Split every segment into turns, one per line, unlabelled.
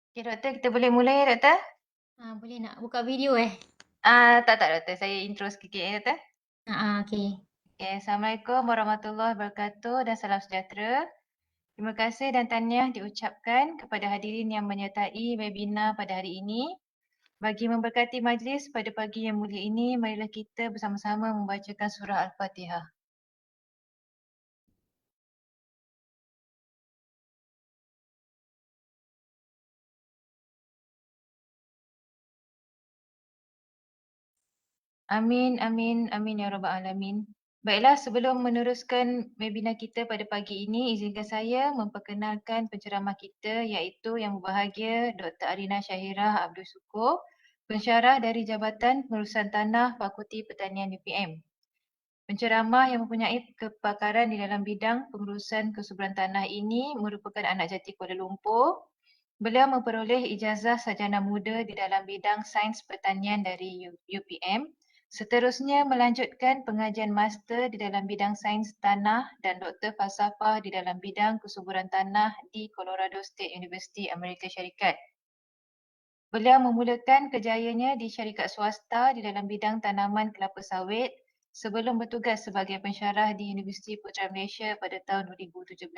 Okay, doktor, kita boleh mulai ya, doktor?
Boleh nak buka video
Tak, doktor. Saya intro sikit ya, doktor.
okey.
Okay, Assalamualaikum warahmatullahi wabarakatuh dan salam sejahtera. Terima kasih dan tahniah diucapkan kepada hadirin yang menyertai webinar pada hari ini. Bagi memberkati majlis pada pagi yang mulia ini, marilah kita bersama-sama membacakan surah Al-Fatihah. Amin, amin, amin ya rabbal alamin. Baiklah, sebelum meneruskan webinar kita pada pagi ini, izinkan saya memperkenalkan penceramah kita iaitu Yang Berbahagia Dr. Arina Syahirah Abdul Sukur, pensyarah dari Jabatan Pengurusan Tanah Fakulti Pertanian UPM. Penceramah yang mempunyai kepakaran di dalam bidang pengurusan kesuburan tanah ini merupakan anak jati Kuala Lumpur. Beliau memperoleh ijazah sarjana muda di dalam bidang sains pertanian dari UPM. Seterusnya melanjutkan pengajian master di dalam bidang sains tanah dan doktor falsafah di dalam bidang kesuburan tanah di Colorado State University, Amerika Syarikat. Beliau memulakan kerjayanya di syarikat swasta di dalam bidang tanaman kelapa sawit sebelum bertugas sebagai pensyarah di Universiti Putra Malaysia pada tahun 2017.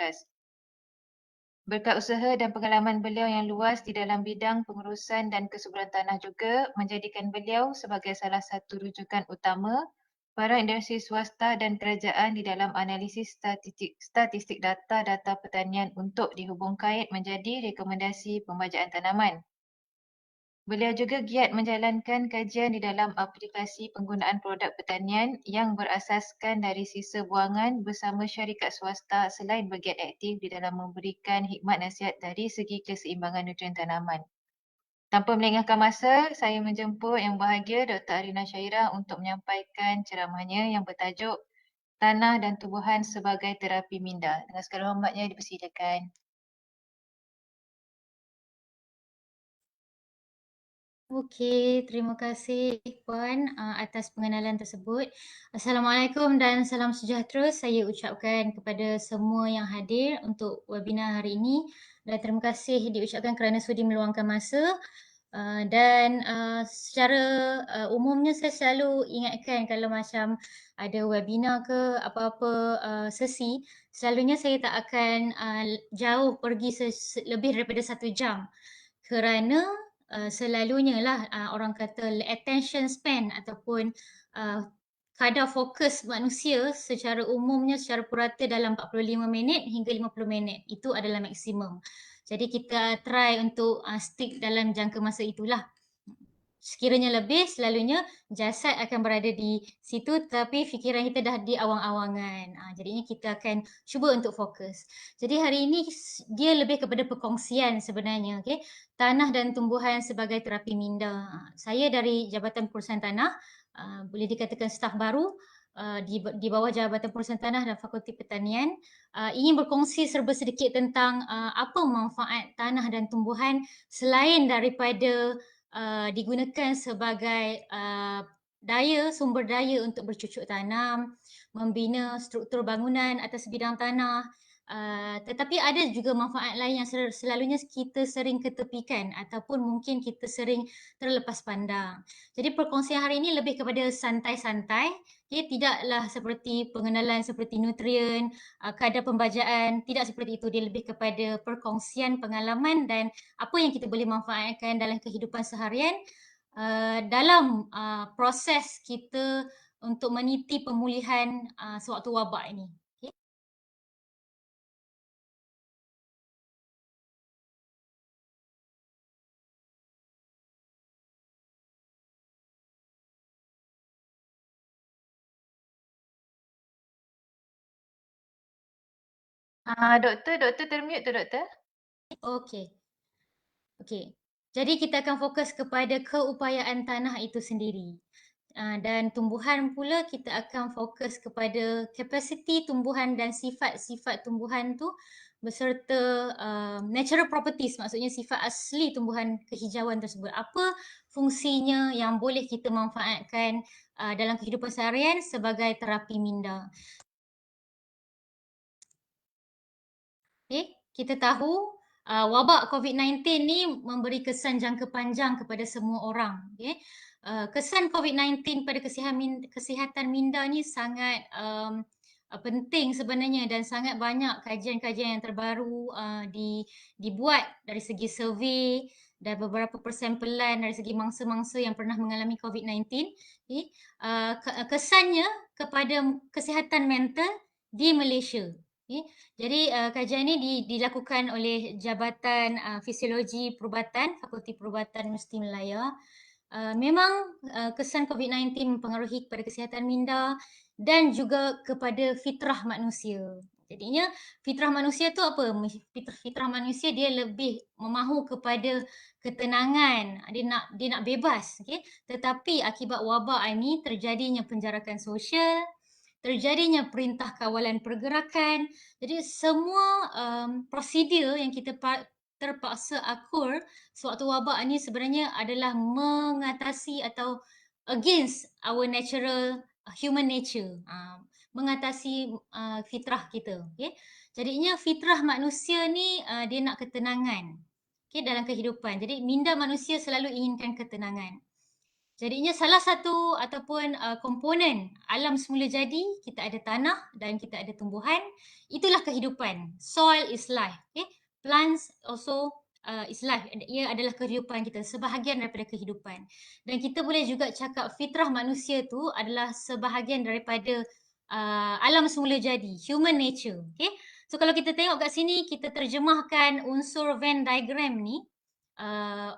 Berkat usaha dan pengalaman beliau yang luas di dalam bidang pengurusan dan kesuburan tanah juga menjadikan beliau sebagai salah satu rujukan utama para industri swasta dan kerajaan di dalam analisis statistik data-data pertanian untuk dihubung kait menjadi rekomendasi pembajaan tanaman. Beliau juga giat menjalankan kajian di dalam aplikasi penggunaan produk pertanian yang berasaskan dari sisa buangan bersama syarikat swasta selain bergiat aktif di dalam memberikan hikmat nasihat dari segi keseimbangan nutrien tanaman. Tanpa melengahkan masa, saya menjemput Yang Berbahagia Dr. Arina Syahirah untuk menyampaikan ceramahnya yang bertajuk Tanah dan Tumbuhan sebagai Terapi Minda. Dengan segala hormatnya dipersilakan.
Okey, terima kasih Puan atas pengenalan tersebut. Assalamualaikum dan salam sejahtera saya ucapkan kepada semua yang hadir untuk webinar hari ini dan terima kasih diucapkan kerana sudi meluangkan masa. Dan secara umumnya saya selalu ingatkan kalau macam ada webinar ke apa-apa sesi, selalunya saya tak akan jauh pergi lebih daripada 1 jam kerana selalunya lah orang kata attention span ataupun kadar fokus manusia secara umumnya secara purata dalam 45 minit hingga 50 minit. Itu adalah maksimum. Jadi kita try untuk stick dalam jangka masa itulah. Sekiranya lebih, selalunya jasad akan berada di situ tapi fikiran kita dah di awang-awangan. Jadinya kita akan cuba untuk fokus. Jadi hari ini dia lebih kepada perkongsian sebenarnya. Okay? Tanah dan tumbuhan sebagai terapi minda. Saya dari Jabatan Pengurusan Tanah, boleh dikatakan staf baru di bawah Jabatan Pengurusan Tanah dan Fakulti Pertanian, ingin berkongsi serba sedikit tentang apa manfaat tanah dan tumbuhan selain daripada digunakan sebagai sumber daya untuk bercucuk tanam, membina struktur bangunan atas bidang tanah. Tetapi ada juga manfaat lain yang selalunya kita sering ketepikan ataupun mungkin kita sering terlepas pandang. Jadi perkongsian hari ini lebih kepada santai-santai, tidaklah seperti pengenalan seperti nutrien, kadar pembajaan, tidak seperti itu. Dia lebih kepada perkongsian pengalaman dan apa yang kita boleh manfaatkan dalam kehidupan seharian dalam proses kita untuk meniti pemulihan sewaktu wabak ini. Okay.
Doktor termute tu, doktor?
Okey. Okey. Jadi kita akan fokus kepada keupayaan tanah itu sendiri. Dan tumbuhan pula kita akan fokus kepada kapasiti tumbuhan dan sifat-sifat tumbuhan tu beserta natural properties, maksudnya sifat asli tumbuhan kehijauan tersebut. Apa fungsinya yang boleh kita manfaatkan dalam kehidupan seharian sebagai terapi minda. Okay, kita tahu wabak COVID-19 ni memberi kesan jangka panjang kepada semua orang. Okay? Kesan COVID-19 pada kesihatan minda ni sangat penting sebenarnya, dan sangat banyak kajian-kajian yang terbaru dibuat dari segi survey dan beberapa persempelan dari segi mangsa-mangsa yang pernah mengalami COVID-19. Okay? Kesannya kepada kesihatan mental di Malaysia. Okay? Jadi kajian ini dilakukan oleh Jabatan Fisiologi Perubatan, Fakulti Perubatan Universiti Malaya. Memang kesan COVID-19 mempengaruhi kepada kesihatan minda dan juga kepada fitrah manusia. Jadinya fitrah manusia tu apa? Fitrah manusia dia lebih memahu kepada ketenangan, dia nak bebas, okay? Tetapi akibat wabak ini terjadinya penjarakan sosial, terjadinya perintah kawalan pergerakan. Jadi semua prosedur yang kita terpaksa akur sewaktu wabak ini sebenarnya adalah mengatasi atau against our natural human nature, mengatasi fitrah kita. Okay? Jadinya fitrah manusia ni dia nak ketenangan, okay, dalam kehidupan. Jadi minda manusia selalu inginkan ketenangan. Jadinya salah satu ataupun komponen alam semula jadi, kita ada tanah dan kita ada tumbuhan. Itulah kehidupan. Soil is life. Okay? Plants also is life. Ia adalah kehidupan kita, sebahagian daripada kehidupan. Dan kita boleh juga cakap fitrah manusia tu adalah sebahagian daripada alam semula jadi, human nature. Okay? So kalau kita tengok kat sini, kita terjemahkan unsur Venn diagram ni.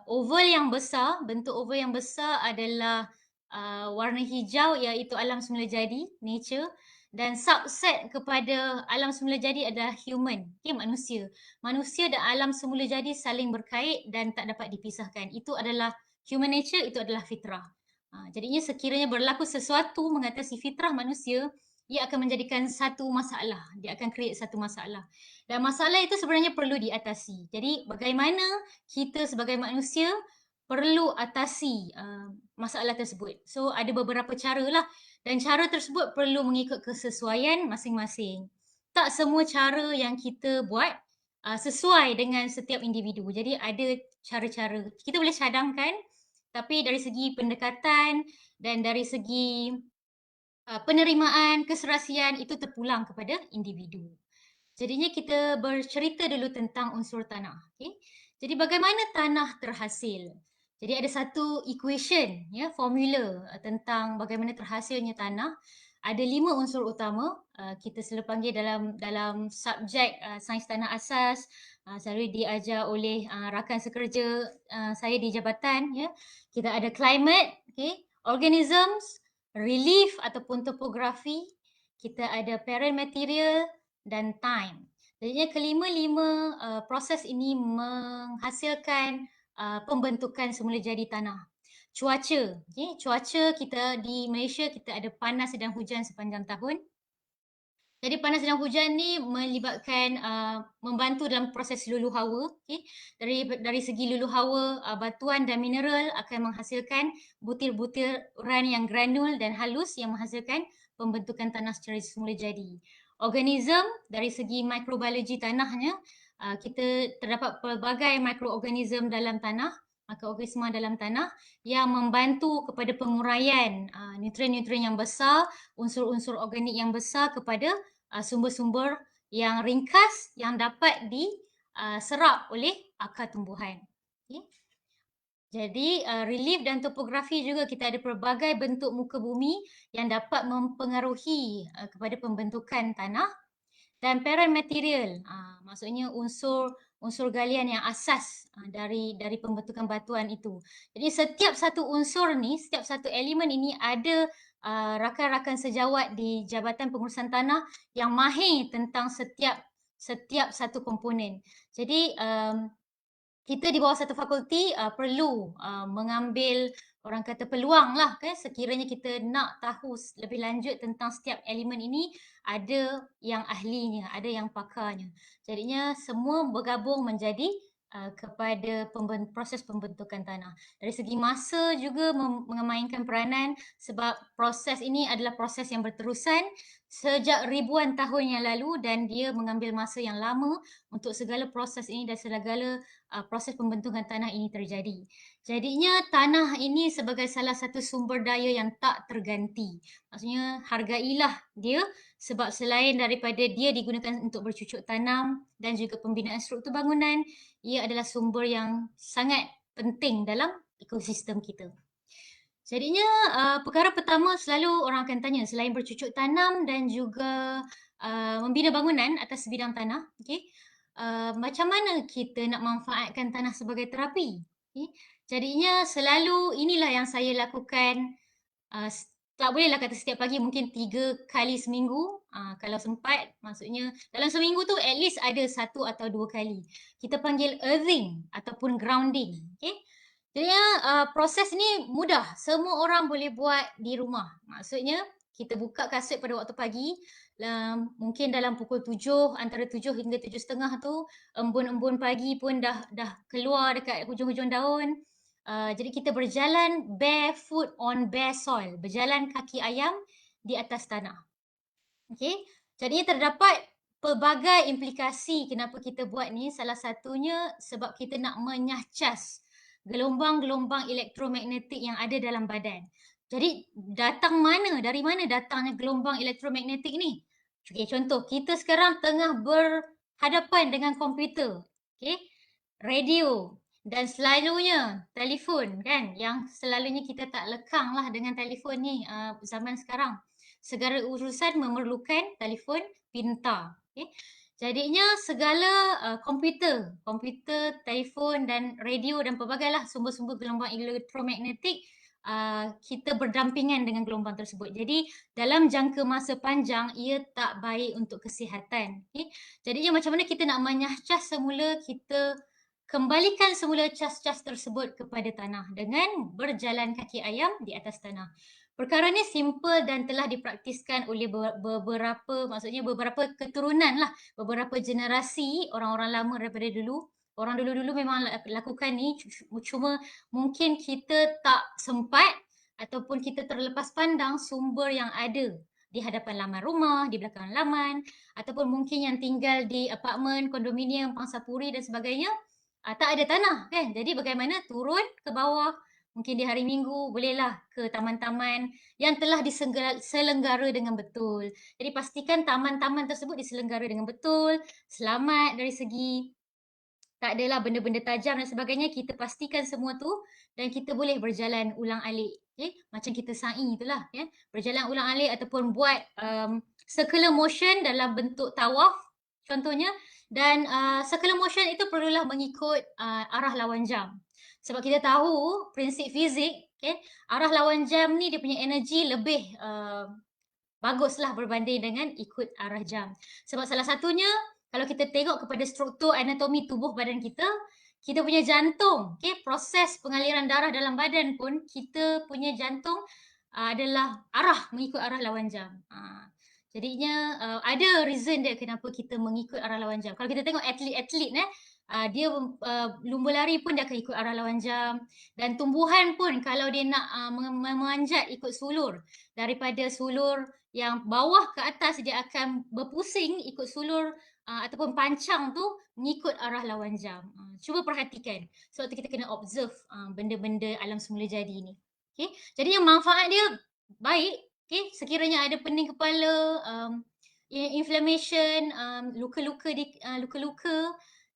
Oval yang besar, bentuk oval yang besar adalah warna hijau, iaitu alam semula jadi, nature, dan subset kepada alam semula jadi adalah human, okay, manusia. Manusia dan alam semula jadi saling berkait dan tak dapat dipisahkan. Itu adalah human nature, itu adalah fitrah. Jadinya sekiranya berlaku sesuatu mengatasi fitrah manusia, ia akan menjadikan satu masalah, dia akan create satu masalah. Dan masalah itu sebenarnya perlu diatasi. Jadi bagaimana kita sebagai manusia perlu atasi masalah tersebut. So ada beberapa cara lah, dan cara tersebut perlu mengikut kesesuaian masing-masing. Tak semua cara yang kita buat sesuai dengan setiap individu. Jadi ada cara-cara, kita boleh cadangkan, tapi dari segi pendekatan dan dari segi penerimaan, keserasian itu terpulang kepada individu. Jadinya kita bercerita dulu tentang unsur tanah. Okay? Jadi bagaimana tanah terhasil? Jadi ada satu equation, ya, formula tentang bagaimana terhasilnya tanah. Ada 5 unsur utama. Kita selalu panggil dalam subjek sains tanah asas. Selalu diajar oleh rakan sekerja saya di jabatan. Ya. Kita ada climate, okay, organisms, relief ataupun topografi. Kita ada parent material dan time. Jadinya kelima-lima proses ini menghasilkan pembentukan semula jadi tanah. Cuaca, okay? Cuaca kita di Malaysia, kita ada panas dan hujan sepanjang tahun. Jadi panas dan hujan ni melibatkan membantu dalam proses luluh hawa. Okay? Dari segi luluh hawa, batuan dan mineral akan menghasilkan butir-butiran yang granul dan halus yang menghasilkan pembentukan tanah secara semula jadi. Organism, dari segi mikrobiologi tanahnya, kita terdapat pelbagai mikroorganism dalam tanah, mikroorganisma dalam tanah yang membantu kepada penguraian nutrien-nutrien yang besar, unsur-unsur organik yang besar kepada sumber-sumber yang ringkas yang dapat diserap oleh akar tumbuhan. Okay. Jadi relief dan topografi juga, kita ada pelbagai bentuk muka bumi yang dapat mempengaruhi kepada pembentukan tanah. Dan parent material, maksudnya unsur galian yang asas dari pembentukan batuan itu. Jadi setiap satu unsur ni, setiap satu elemen ini ada rakan-rakan sejawat di Jabatan Pengurusan Tanah yang mahir tentang setiap satu komponen. Jadi kita di bawah satu fakulti perlu mengambil, orang kata, peluang lah, kan, sekiranya kita nak tahu lebih lanjut tentang setiap elemen ini, ada yang ahlinya, ada yang pakarnya. Jadinya semua bergabung menjadi kepada proses pembentukan tanah. Dari segi masa juga memainkan peranan sebab proses ini adalah proses yang berterusan sejak ribuan tahun yang lalu dan dia mengambil masa yang lama untuk segala proses ini dan segala proses pembentukan tanah ini terjadi. Jadinya tanah ini sebagai salah satu sumber daya yang tak terganti. Maksudnya hargailah dia sebab selain daripada dia digunakan untuk bercucuk tanam dan juga pembinaan struktur bangunan, ia adalah sumber yang sangat penting dalam ekosistem kita. Jadinya perkara pertama selalu orang akan tanya selain bercucuk tanam dan juga membina bangunan atas sebidang tanah, okay, macam mana kita nak manfaatkan tanah sebagai terapi? Okay. Jadinya selalu inilah yang saya lakukan. Tak bolehlah kata setiap pagi, mungkin 3 kali seminggu. Kalau sempat, maksudnya dalam seminggu tu at least ada 1 atau 2 kali. Kita panggil earthing ataupun grounding. Okay? Jadi proses ni mudah. Semua orang boleh buat di rumah. Maksudnya kita buka kasut pada waktu pagi, mungkin dalam pukul 7, antara 7 hingga 7.30 tu, embun-embun pagi pun dah keluar dekat hujung-hujung daun. Jadi kita berjalan barefoot on bare soil, berjalan kaki ayam di atas tanah. Okey, jadinya terdapat pelbagai implikasi kenapa kita buat ni. Salah satunya sebab kita nak menyahcas gelombang-gelombang elektromagnetik yang ada dalam badan. Jadi dari mana datangnya gelombang elektromagnetik ni? Okey, contoh kita sekarang tengah berhadapan dengan komputer, okey, radio, dan selalunya telefon kan, yang selalunya kita tak lekang lah dengan telefon ni zaman sekarang. Segala urusan memerlukan telefon pintar. Okay. Jadinya segala komputer, telefon dan radio dan pelbagailah sumber-sumber gelombang elektromagnetik kita berdampingan dengan gelombang tersebut. Jadi dalam jangka masa panjang ia tak baik untuk kesihatan. Okay. Jadinya macam mana kita nak menyahcas semula, kita kembalikan semula cas-cas tersebut kepada tanah dengan berjalan kaki ayam di atas tanah. Perkara ni simple dan telah dipraktiskan oleh maksudnya beberapa keturunan lah, beberapa generasi orang-orang lama daripada dulu. Orang dulu-dulu memang lakukan ni, cuma mungkin kita tak sempat ataupun kita terlepas pandang sumber yang ada di hadapan laman rumah, di belakang laman, ataupun mungkin yang tinggal di apartmen, kondominium, pangsapuri dan sebagainya, tak ada tanah kan. Jadi bagaimana turun ke bawah, mungkin di hari Minggu bolehlah ke taman-taman yang telah diselenggara dengan betul. Jadi pastikan taman-taman tersebut diselenggara dengan betul, selamat dari segi tak adalah benda-benda tajam dan sebagainya. Kita pastikan semua tu dan kita boleh berjalan ulang-alik. Okay? Macam kita sa'i itulah. Ya? Berjalan ulang-alik ataupun buat circular motion dalam bentuk tawaf contohnya. Dan circular motion itu perlulah mengikut arah lawan jam. Sebab kita tahu prinsip fizik, okay, arah lawan jam ni dia punya energi lebih baguslah berbanding dengan ikut arah jam. Sebab salah satunya kalau kita tengok kepada struktur anatomi tubuh badan kita, kita punya jantung, okay, proses pengaliran darah dalam badan pun kita punya jantung adalah mengikut arah lawan jam. Jadinya ada reason dia kenapa kita mengikut arah lawan jam. Kalau kita tengok atlet-atlet dia lumba lari pun dia akan ikut arah lawan jam, dan tumbuhan pun kalau dia nak memanjat ikut sulur, daripada sulur yang bawah ke atas dia akan berpusing ikut sulur ataupun pancang tu mengikut arah lawan jam. Cuba perhatikan. Sebab tu kita kena observe benda-benda alam semula jadi ni. Okay? Jadi yang manfaat dia baik. Okay? Sekiranya ada pening kepala, inflammation, luka-luka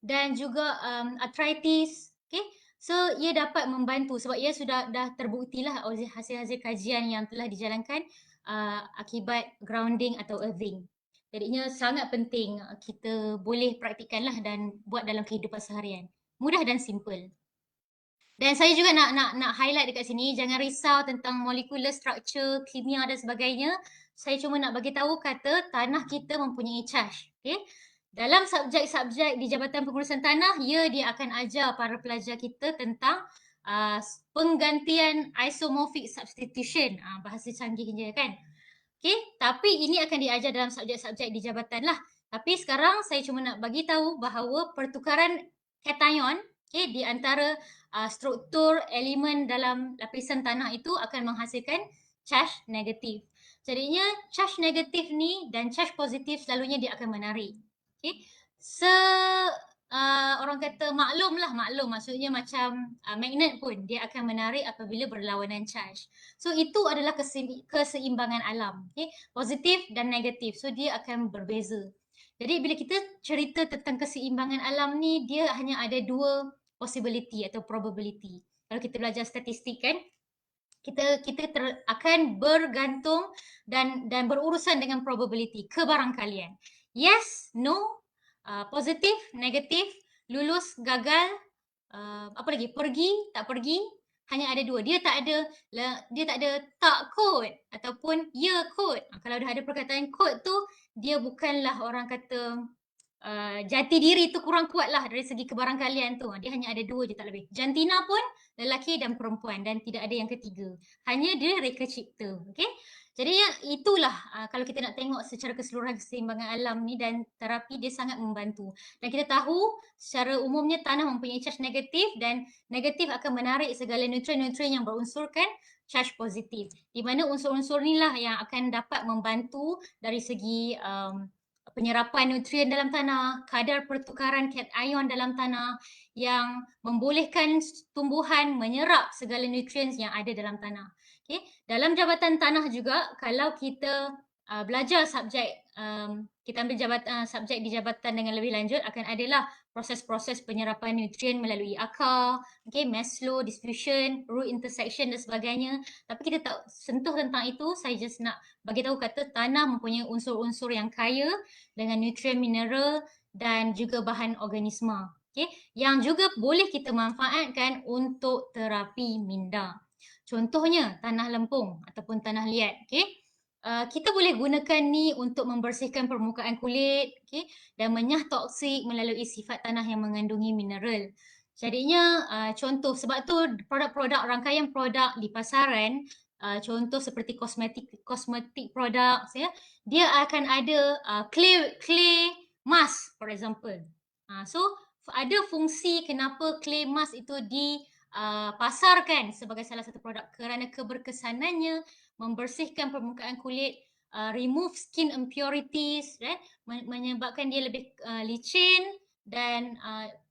dan juga arthritis. Okay? So ia dapat membantu sebab ia sudah dah terbuktilah oleh hasil-hasil kajian yang telah dijalankan akibat grounding atau earthing. Jadinya sangat penting kita boleh praktikkanlah dan buat dalam kehidupan seharian. Mudah dan simple. Dan saya juga nak highlight dekat sini, jangan risau tentang molecular structure, kimia dan sebagainya. Saya cuma nak bagi tahu kata tanah kita mempunyai charge. Okay? Dalam subjek-subjek di Jabatan Pengurusan Tanah, dia akan ajar para pelajar kita tentang penggantian isomorphic substitution, bahasa canggihnya kan. Okay? Tapi ini akan diajar dalam subjek-subjek di jabatan lah. Tapi sekarang saya cuma nak bagi tahu bahawa pertukaran cation, okay, di antara struktur elemen dalam lapisan tanah itu akan menghasilkan charge negatif. Jadinya charge negatif ni dan charge positif selalunya dia akan menarik. Okay. Orang kata maklum maksudnya macam magnet pun dia akan menarik apabila berlawanan charge. So itu adalah keseimbangan alam, okay? Positif dan negatif. So dia akan berbeza. Jadi bila kita cerita tentang keseimbangan alam ni, dia hanya ada dua possibility atau probability. Kalau kita belajar statistik kan, akan bergantung dan berurusan dengan probability, kebarangkalian. Yes, no, positif, negatif, lulus, gagal, apa lagi, pergi, tak pergi, hanya ada dua. Dia tak ada tak kot ataupun ya kot. Kalau dah ada perkataan kot tu, dia bukanlah orang kata jati diri tu kurang kuat lah dari segi kebarangkalian tu. Dia hanya ada dua je, tak lebih. Jantina pun lelaki dan perempuan dan tidak ada yang ketiga. Hanya dia reka cipta. Okay? Jadi itulah kalau kita nak tengok secara keseluruhan keseimbangan alam ni, dan terapi dia sangat membantu. Dan kita tahu secara umumnya tanah mempunyai charge negatif, dan negatif akan menarik segala nutrien-nutrien yang berunsurkan charge positif. Di mana unsur-unsur inilah yang akan dapat membantu dari segi penyerapan nutrien dalam tanah, kadar pertukaran cation dalam tanah yang membolehkan tumbuhan menyerap segala nutrien yang ada dalam tanah. Okay. Dalam jabatan tanah juga, kalau kita belajar subjek, kita ambil subjek di jabatan dengan lebih lanjut, akan adalah proses-proses penyerapan nutrien melalui akar, okay, mass flow, diffusion, root intersection dan sebagainya. Tapi kita tak sentuh tentang itu, saya just nak bagi tahu kata tanah mempunyai unsur-unsur yang kaya dengan nutrien mineral dan juga bahan organisma. Okay, yang juga boleh kita manfaatkan untuk terapi minda. Contohnya tanah lempung ataupun tanah liat. Okay. Kita boleh gunakan ni untuk membersihkan permukaan kulit, okay, dan menyah toksik melalui sifat tanah yang mengandungi mineral. Jadinya contoh, sebab tu produk-produk, rangkaian produk di pasaran, contoh seperti kosmetik produk, ya, dia akan ada clay mask, for example. So ada fungsi kenapa clay mask itu dipasarkan sebagai salah satu produk, kerana keberkesanannya membersihkan permukaan kulit, remove skin impurities, menyebabkan dia lebih licin, dan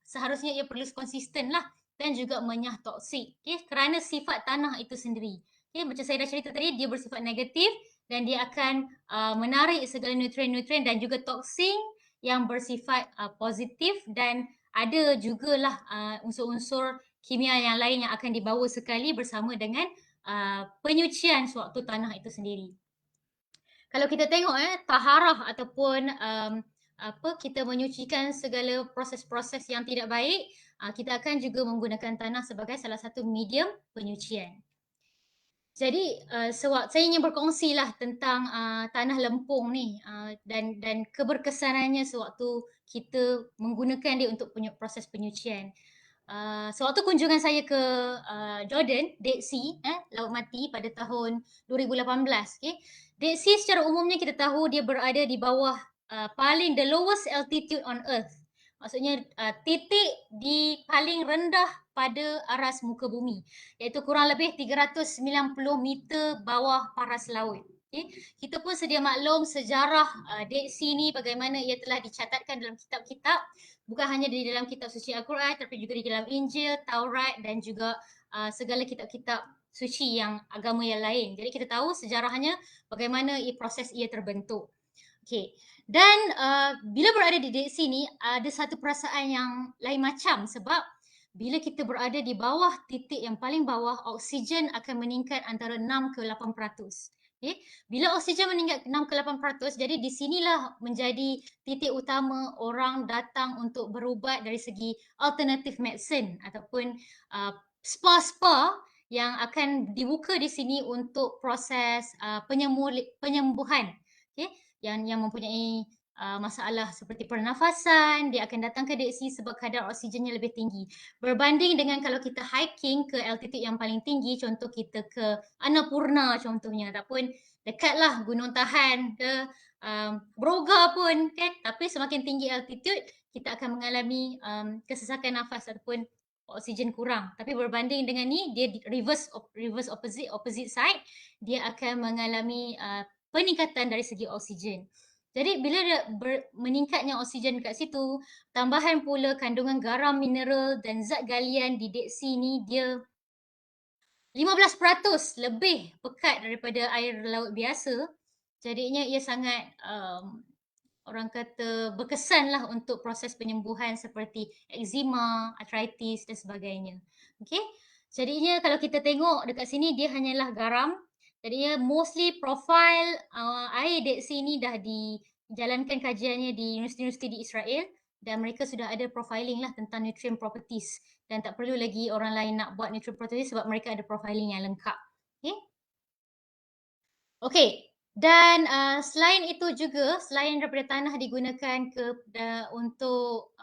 seharusnya ia perlu konsisten lah, dan juga menyah toksik, okay, kerana sifat tanah itu sendiri. Okay, macam saya dah cerita tadi, dia bersifat negatif dan dia akan menarik segala nutrien-nutrien dan juga toksin yang bersifat positif, dan ada jugalah unsur-unsur kimia yang lain yang akan dibawa sekali bersama dengan penyucian sewaktu tanah itu sendiri. Kalau kita tengok taharah ataupun kita menyucikan segala proses-proses yang tidak baik, kita akan juga menggunakan tanah sebagai salah satu medium penyucian. Jadi saya ingin berkongsi lah tentang tanah lempung ni dan keberkesanannya sewaktu kita menggunakan dia untuk proses penyucian. Sewaktu kunjungan saya ke Jordan, Dead Sea, Laut Mati pada tahun 2018. Okay. Dead Sea secara umumnya kita tahu dia berada di bawah the lowest altitude on earth. Maksudnya titik di paling rendah pada aras muka bumi, iaitu kurang lebih 390 meter bawah paras laut. Okay. Kita pun sedia maklum sejarah Dead Sea ni, bagaimana ia telah dicatatkan dalam kitab-kitab, bukan hanya di dalam kitab suci Al-Quran, tapi juga di dalam Injil, Taurat, dan juga segala kitab-kitab suci yang agama yang lain. Jadi kita tahu sejarahnya bagaimana proses ia terbentuk. Okay. Dan bila berada di Dead Sea ni, ada satu perasaan yang lain macam, sebab bila kita berada di bawah titik yang paling bawah, oksigen akan meningkat antara 6 ke 8%. Okay. Bila oksigen meningkat 6 ke 8%, jadi di sinilah menjadi titik utama orang datang untuk berubat dari segi alternative medicine ataupun spa-spa yang akan dibuka di sini untuk proses penyembuhan. Okay. Yang mempunyai masalah seperti pernafasan, dia akan datang ke Dead Sea sebab kadar oksigennya lebih tinggi. Berbanding dengan kalau kita hiking ke altitude yang paling tinggi, contoh kita ke Annapurna contohnya, ataupun dekatlah Gunung Tahan ke Broga pun, kan? Tapi semakin tinggi altitude, kita akan mengalami kesesakan nafas ataupun oksigen kurang. Tapi berbanding dengan ni, dia reverse opposite side, dia akan mengalami peningkatan dari segi oksigen. Jadi bila dia meningkatnya oksigen kat situ, tambahan pula kandungan garam, mineral dan zat galian di Dead Sea ni dia 15% lebih pekat daripada air laut biasa. Jadinya ia sangat orang kata berkesan lah untuk proses penyembuhan seperti eczema, arthritis dan sebagainya. Okey. Jadinya kalau kita tengok dekat sini dia hanyalah garam. Jadinya mostly profile air Dead Sea ni dah dijalankan kajiannya di universiti-universiti di Israel dan mereka sudah ada profiling lah tentang nutrient properties dan tak perlu lagi orang lain nak buat nutrient properties sebab mereka ada profiling yang lengkap. Okey. Okey, dan selain itu juga, selain daripada tanah digunakan untuk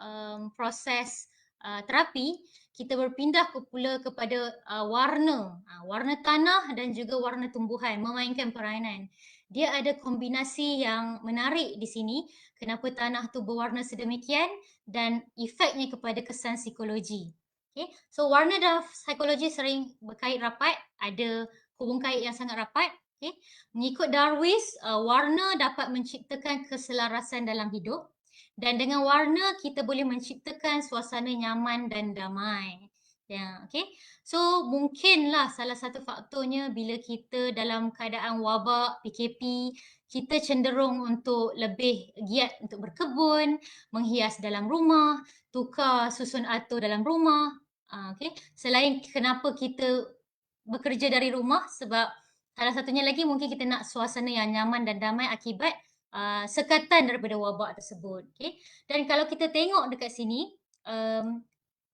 proses terapi, kita berpindah pula kepada warna. Warna tanah dan juga warna tumbuhan memainkan peranan. Dia ada kombinasi yang menarik di sini, kenapa tanah tu berwarna sedemikian dan efeknya kepada kesan psikologi. Okay. So warna dan psikologi sering berkait rapat, ada hubung kait yang sangat rapat. Okay. Mengikut Darwin, warna dapat menciptakan keselarasan dalam hidup dan dengan warna kita boleh menciptakan suasana nyaman dan damai. Ya, okay. So mungkinlah salah satu faktornya bila kita dalam keadaan wabak, PKP, kita cenderung untuk lebih giat untuk berkebun, menghias dalam rumah, tukar susun atur dalam rumah. Okay. Selain kenapa kita bekerja dari rumah sebab salah satunya lagi mungkin kita nak suasana yang nyaman dan damai akibat sekatan daripada wabak tersebut. Okay. Dan kalau kita tengok dekat sini,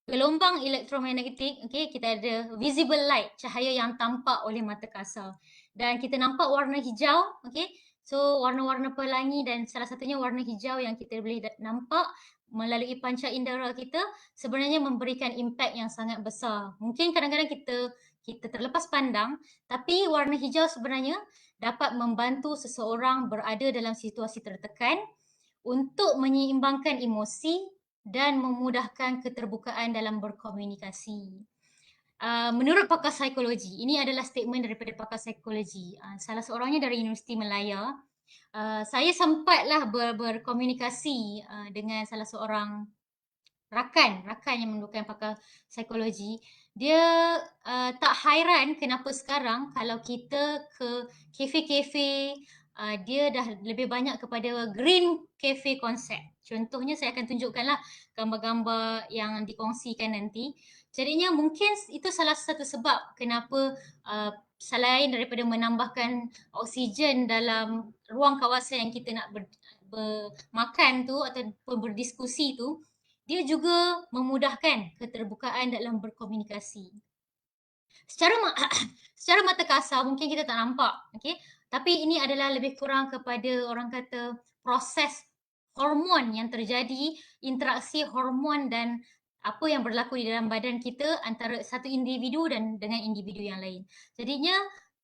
gelombang elektromagnetik, okay, kita ada visible light, cahaya yang tampak oleh mata kasar. Dan kita nampak warna hijau, okay. So warna-warna pelangi dan salah satunya warna hijau yang kita boleh nampak melalui panca indera kita sebenarnya memberikan impak yang sangat besar. Mungkin kadang-kadang kita terlepas pandang, tapi warna hijau sebenarnya dapat membantu seseorang berada dalam situasi tertekan untuk menyeimbangkan emosi dan memudahkan keterbukaan dalam berkomunikasi. Menurut pakar psikologi, ini adalah statement daripada pakar psikologi, salah seorangnya dari Universiti Malaya. Saya sempatlah berkomunikasi dengan salah seorang rakan yang merupakan pakar psikologi. Dia tak hairan kenapa sekarang kalau kita ke kafe-kafe, dia dah lebih banyak kepada green cafe konsep. Contohnya saya akan tunjukkanlah gambar-gambar yang dikongsikan nanti. Jadinya mungkin itu salah satu sebab kenapa selain daripada menambahkan oksigen dalam ruang kawasan yang kita nak bermakan tu ataupun berdiskusi tu, dia juga memudahkan keterbukaan dalam berkomunikasi. Secara mata kasar mungkin kita tak nampak, okay? Tapi ini adalah lebih kurang kepada orang kata proses hormon yang terjadi, interaksi hormon dan apa yang berlaku di dalam badan kita antara satu individu dan dengan individu yang lain. Jadinya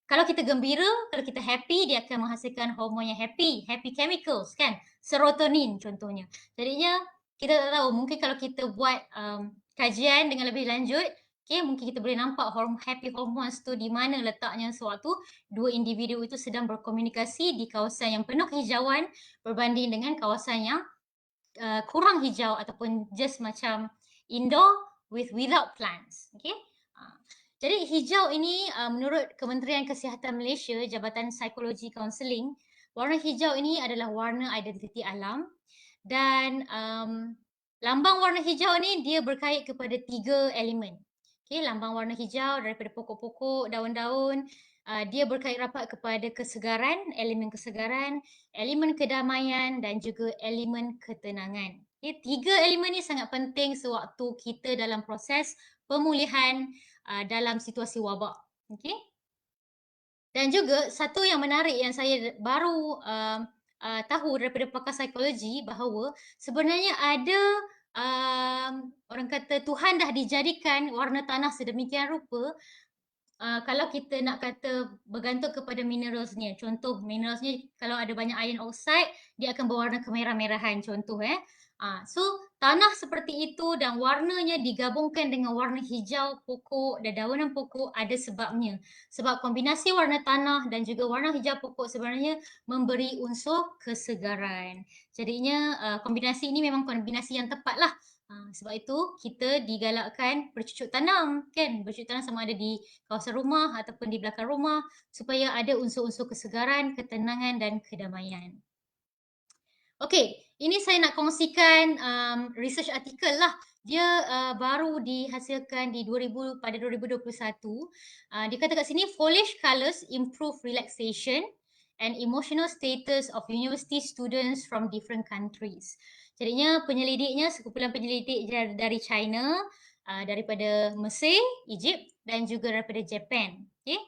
kalau kita gembira, kalau kita happy, dia akan menghasilkan hormon yang happy chemicals kan, serotonin contohnya. Jadinya kita tak tahu, mungkin kalau kita buat kajian dengan lebih lanjut, okay, mungkin kita boleh nampak happy hormones tu di mana letaknya sewaktu dua individu itu sedang berkomunikasi di kawasan yang penuh kehijauan berbanding dengan kawasan yang kurang hijau ataupun just macam indoor without plants. Okay. Jadi hijau ini menurut Kementerian Kesihatan Malaysia, Jabatan Psikologi Kaunseling, warna hijau ini adalah warna identiti alam. Dan lambang warna hijau ni dia berkait kepada 3 elemen. Okay, lambang warna hijau daripada pokok-pokok, daun-daun, dia berkait rapat kepada kesegaran, elemen kedamaian dan juga elemen ketenangan. Okay, 3 elemen ni sangat penting sewaktu kita dalam proses pemulihan dalam situasi wabak. Okay. Dan juga satu yang menarik yang saya baru tahu daripada pakar psikologi bahawa sebenarnya ada orang kata Tuhan dah dijadikan warna tanah sedemikian rupa kalau kita nak kata bergantung kepada mineralsnya. Contoh mineralsnya kalau ada banyak iron oxide, dia akan berwarna kemerah-merahan contoh. So tanah seperti itu dan warnanya digabungkan dengan warna hijau pokok dan daunan pokok ada sebabnya. Sebab kombinasi warna tanah dan juga warna hijau pokok sebenarnya memberi unsur kesegaran. Jadinya kombinasi ini memang kombinasi yang tepatlah. Sebab itu kita digalakkan bercucuk tanam kan, bercucuk tanam sama ada di kawasan rumah ataupun di belakang rumah supaya ada unsur-unsur kesegaran, ketenangan dan kedamaian. Okey, ini saya nak kongsikan research artikel lah. Dia baru dihasilkan di 2021. Dia kata kat sini foliage colours improve relaxation and emotional status of university students from different countries. Jadinya penyelidiknya sekumpulan penyelidik dari China, daripada Mesir, Egypt dan juga daripada Japan. Okey.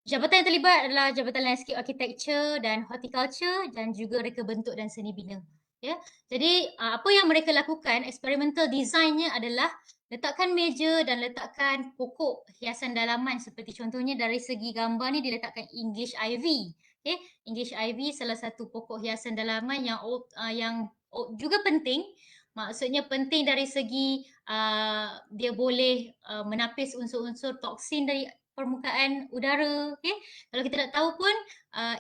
Jabatan yang terlibat adalah Jabatan Landscape Architecture dan Horticulture dan juga Reka Bentuk dan Seni Bina. Ya. Jadi apa yang mereka lakukan, experimental designnya adalah letakkan meja dan letakkan pokok hiasan dalaman seperti contohnya dari segi gambar ni diletakkan English ivy. Okay. English ivy salah satu pokok hiasan dalaman yang juga penting. Maksudnya penting dari segi dia boleh menapis unsur-unsur toksin dari permukaan udara. Okay. Kalau kita nak tahu pun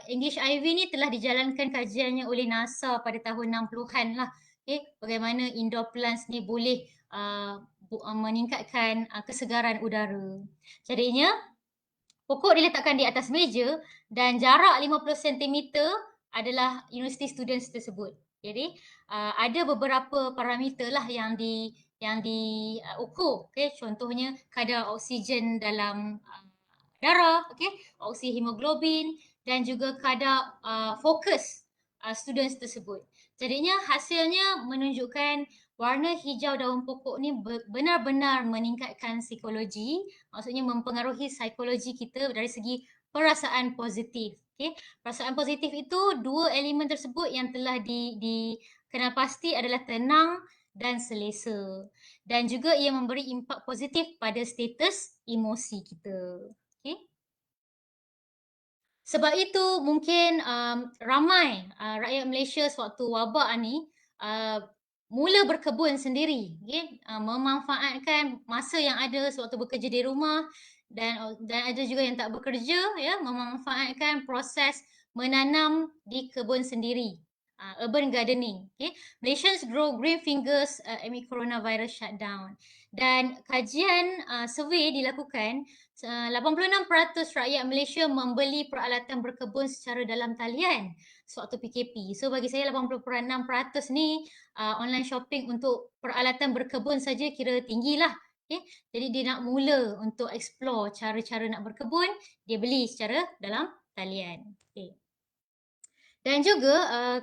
English ivy ni telah dijalankan kajiannya oleh NASA pada tahun 60-an lah. Okay. Bagaimana indoor plants ni boleh meningkatkan kesegaran udara. Jadinya pokok diletakkan di atas meja dan jarak 50 cm adalah university students tersebut. Jadi ada beberapa parameter lah yang diukur. Okay. Contohnya kadar oksigen dalam darah, okay, oksihemoglobin dan juga kadar fokus students tersebut. Jadinya hasilnya menunjukkan warna hijau daun pokok ni benar-benar meningkatkan psikologi, maksudnya mempengaruhi psikologi kita dari segi perasaan positif. Okay. Perasaan positif itu dua elemen tersebut yang telah dikenal pasti adalah tenang dan selesa. Dan juga ia memberi impak positif pada status emosi kita. Okay. Sebab itu mungkin ramai rakyat Malaysia sewaktu wabak ni mula berkebun sendiri, okay? Memanfaatkan masa yang ada sewaktu bekerja di rumah dan ada juga yang tak bekerja, ya, memanfaatkan proses menanam di kebun sendiri, urban gardening. Okay? Malaysians grow green fingers amid coronavirus shutdown. Dan kajian survey dilakukan 86% rakyat Malaysia membeli peralatan berkebun secara dalam talian sewaktu PKP. So bagi saya 86% ni online shopping untuk peralatan berkebun saja kira tinggilah. Okay. Jadi dia nak mula untuk explore cara-cara nak berkebun, dia beli secara dalam talian. Okay. Dan juga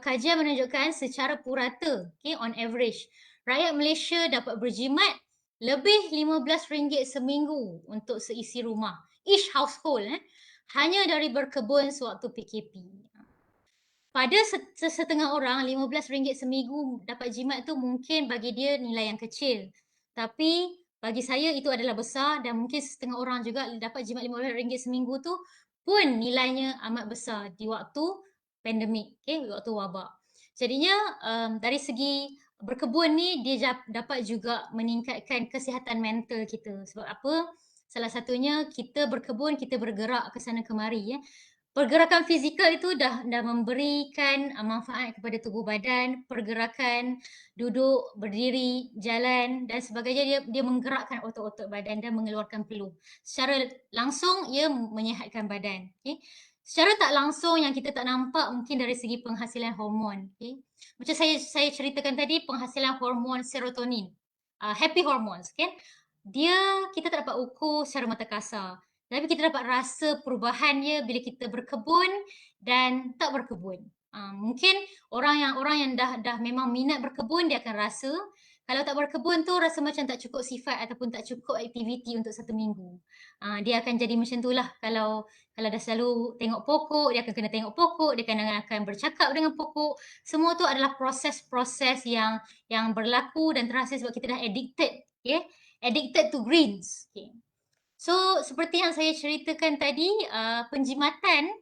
kajian menunjukkan secara purata, okay, on average, rakyat Malaysia dapat berjimat lebih RM15 seminggu untuk seisi rumah. Each household hanya dari berkebun sewaktu PKP. Pada setengah orang, RM15 seminggu dapat jimat tu mungkin bagi dia nilai yang kecil. Tapi bagi saya itu adalah besar dan mungkin setengah orang juga dapat jimat RM15 seminggu tu pun nilainya amat besar di waktu pandemik, okay, waktu wabak. Jadinya dari segi berkebun ni dia dapat juga meningkatkan kesihatan mental kita. Sebab apa? Salah satunya kita berkebun, kita bergerak ke sana kemari, ya. Pergerakan fizikal itu dah memberikan manfaat kepada tubuh badan, pergerakan duduk, berdiri, jalan dan sebagainya, dia menggerakkan otot-otot badan dan mengeluarkan peluh. Secara langsung ia menyihatkan badan. Okay. Secara tak langsung yang kita tak nampak mungkin dari segi penghasilan hormon. Okay. Macam saya ceritakan tadi, penghasilan hormon serotonin, happy hormones, kan? Kita tak dapat ukur secara mata kasar. Tapi kita dapat rasa perubahan dia bila kita berkebun dan tak berkebun. Mungkin orang yang dah memang minat berkebun dia akan rasa. Kalau tak berkebun tu rasa macam tak cukup sifat ataupun tak cukup aktiviti untuk satu minggu. Dia akan jadi macam itulah. Kalau dah selalu tengok pokok, dia akan kena tengok pokok, dia akan bercakap dengan pokok. Semua tu adalah proses-proses yang berlaku dan terasa sebab kita dah addicted, okay? Addicted to greens. Okay. So seperti yang saya ceritakan tadi, penjimatan